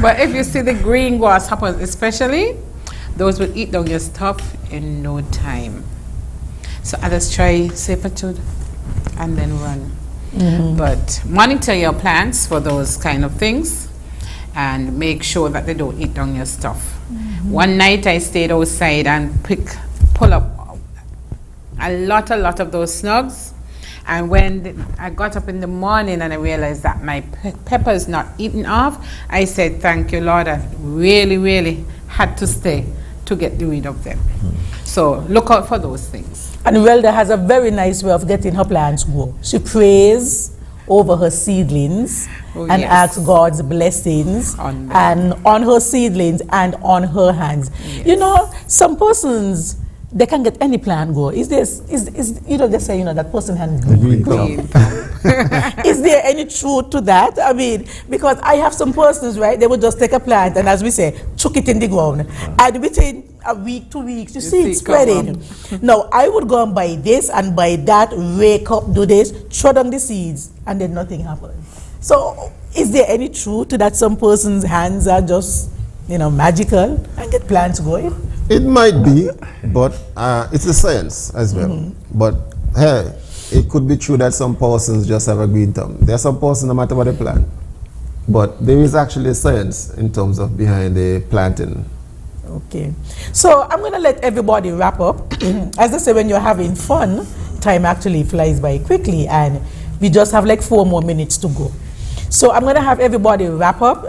But if you see the green grasshoppers especially, those will eat down your stuff in no time. So I just try safer-tooth and then run. Mm-hmm. But monitor your plants for those kind of things and make sure that they don't eat down your stuff. Mm-hmm. One night I stayed outside and pull up a lot of those slugs, and when I got up in the morning and I realized that my pepper is not eaten off, I said, thank you, Lord, I really had to stay to get rid of them. So look out for those things. And Relda has a very nice way of getting her plants grow. She prays over her seedlings and asks God's blessings on her seedlings and on her hands. Yes. You know, some persons, they can get any plant grow. Is they say, that person has green thumb. Is there any truth to that? I mean, because I have some persons, right, they would just take a plant and, as we say, chuck it in the ground. And within a week, 2 weeks, you see it spreading. Now, I would go and buy this and buy that, rake up, do this, throw down the seeds, and then nothing happens. So, is there any truth to that some person's hands are just, magical and get plants going? It might be, but it's a science as well. But hey, it could be true that some persons just have a green thumb. There are some persons, no matter what they plant. But there is actually a science in terms of behind the planting. Okay. So I'm going to let everybody wrap up. As they say, when you're having fun, time actually flies by quickly, and we just have like 4 more minutes to go. So I'm going to have everybody wrap up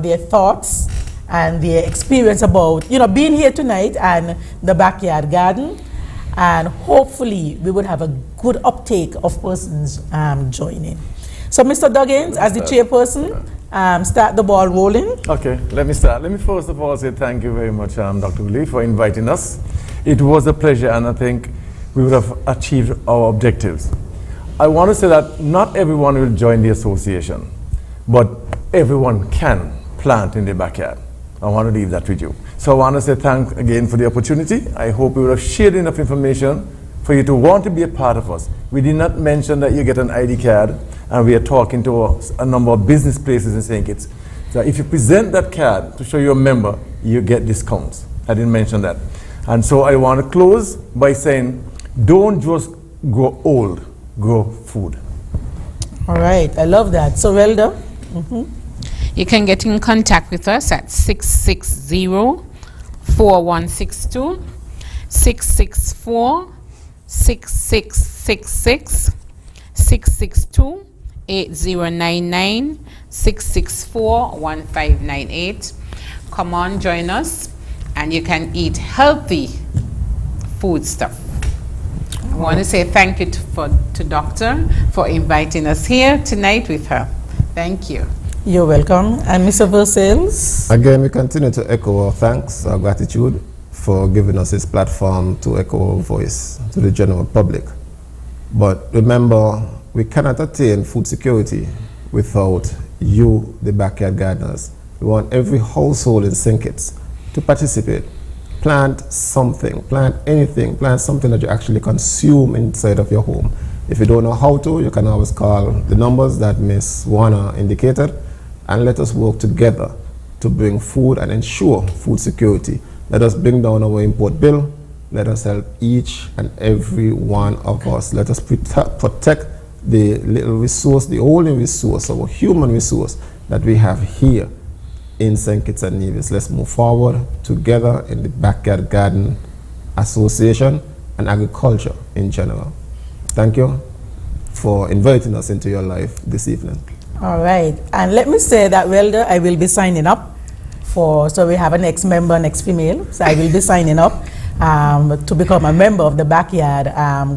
their thoughts and their experience about, being here tonight and the backyard garden. And hopefully we would have a good uptake of persons joining. So Mr. Duggins, as the chairperson, start the ball rolling. Okay, let me start. Let me first of all say thank you very much, Dr. Willie, for inviting us. It was a pleasure, and I think we would have achieved our objectives. I want to say that not everyone will join the association, but everyone can plant in their backyard. I want to leave that with you. So I want to say thanks again for the opportunity. I hope we would have shared enough information for you to want to be a part of us. We did not mention that you get an ID card, and we are talking to a number of business places in St. Kitts. So if you present that card to show you're a member, you get discounts. I didn't mention that. And so I want to close by saying, don't just grow old, grow food. All right, I love that. So Relda? You can get in contact with us at 660-4162, 664-6666, 662-8099, 664-1598. Come on, join us, and you can eat healthy food stuff. I want to say thank you to Doctor for inviting us here tonight with her. Thank you. You're welcome. And Mr. Versailles? Again, we continue to echo our thanks, our gratitude for giving us this platform to echo our voice to the general public. But remember, we cannot attain food security without you, the backyard gardeners. We want every household in St. Kitts to participate. Plant something, plant anything, plant something that you actually consume inside of your home. If you don't know how to, you can always call the numbers that Ms. Warner indicated, and let us work together to bring food and ensure food security. Let us bring down our import bill. Let us help each and every one of us. Let us protect the little resource, the only resource, our human resource that we have here in St. Kitts and Nevis. Let's move forward together in the Backyard Garden Association and agriculture in general. Thank you for inviting us into your life this evening. All right. And let me say that, Relda, I will be signing up so we have an ex-member, an ex-female. So I will be signing up to become a member of the Backyard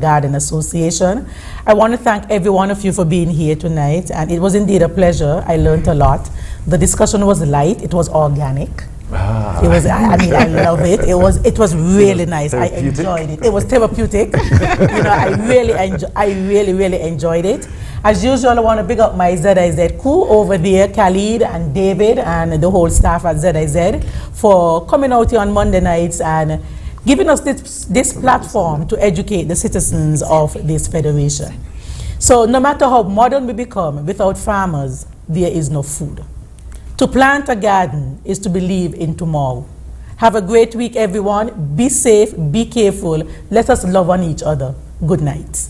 Garden Association. I want to thank every one of you for being here tonight. And it was indeed a pleasure. I learned a lot. The discussion was light. It was organic. It was, I love it. It was really nice. I enjoyed it. It was therapeutic. I really enjoyed it. As usual, I want to big up my ZIZ crew over there, Khalid and David and the whole staff at ZIZ for coming out here on Monday nights and giving us this platform to educate the citizens of this federation. So no matter how modern we become, without farmers, there is no food. To plant a garden is to believe in tomorrow. Have a great week, everyone. Be safe, be careful. Let us love on each other. Good night.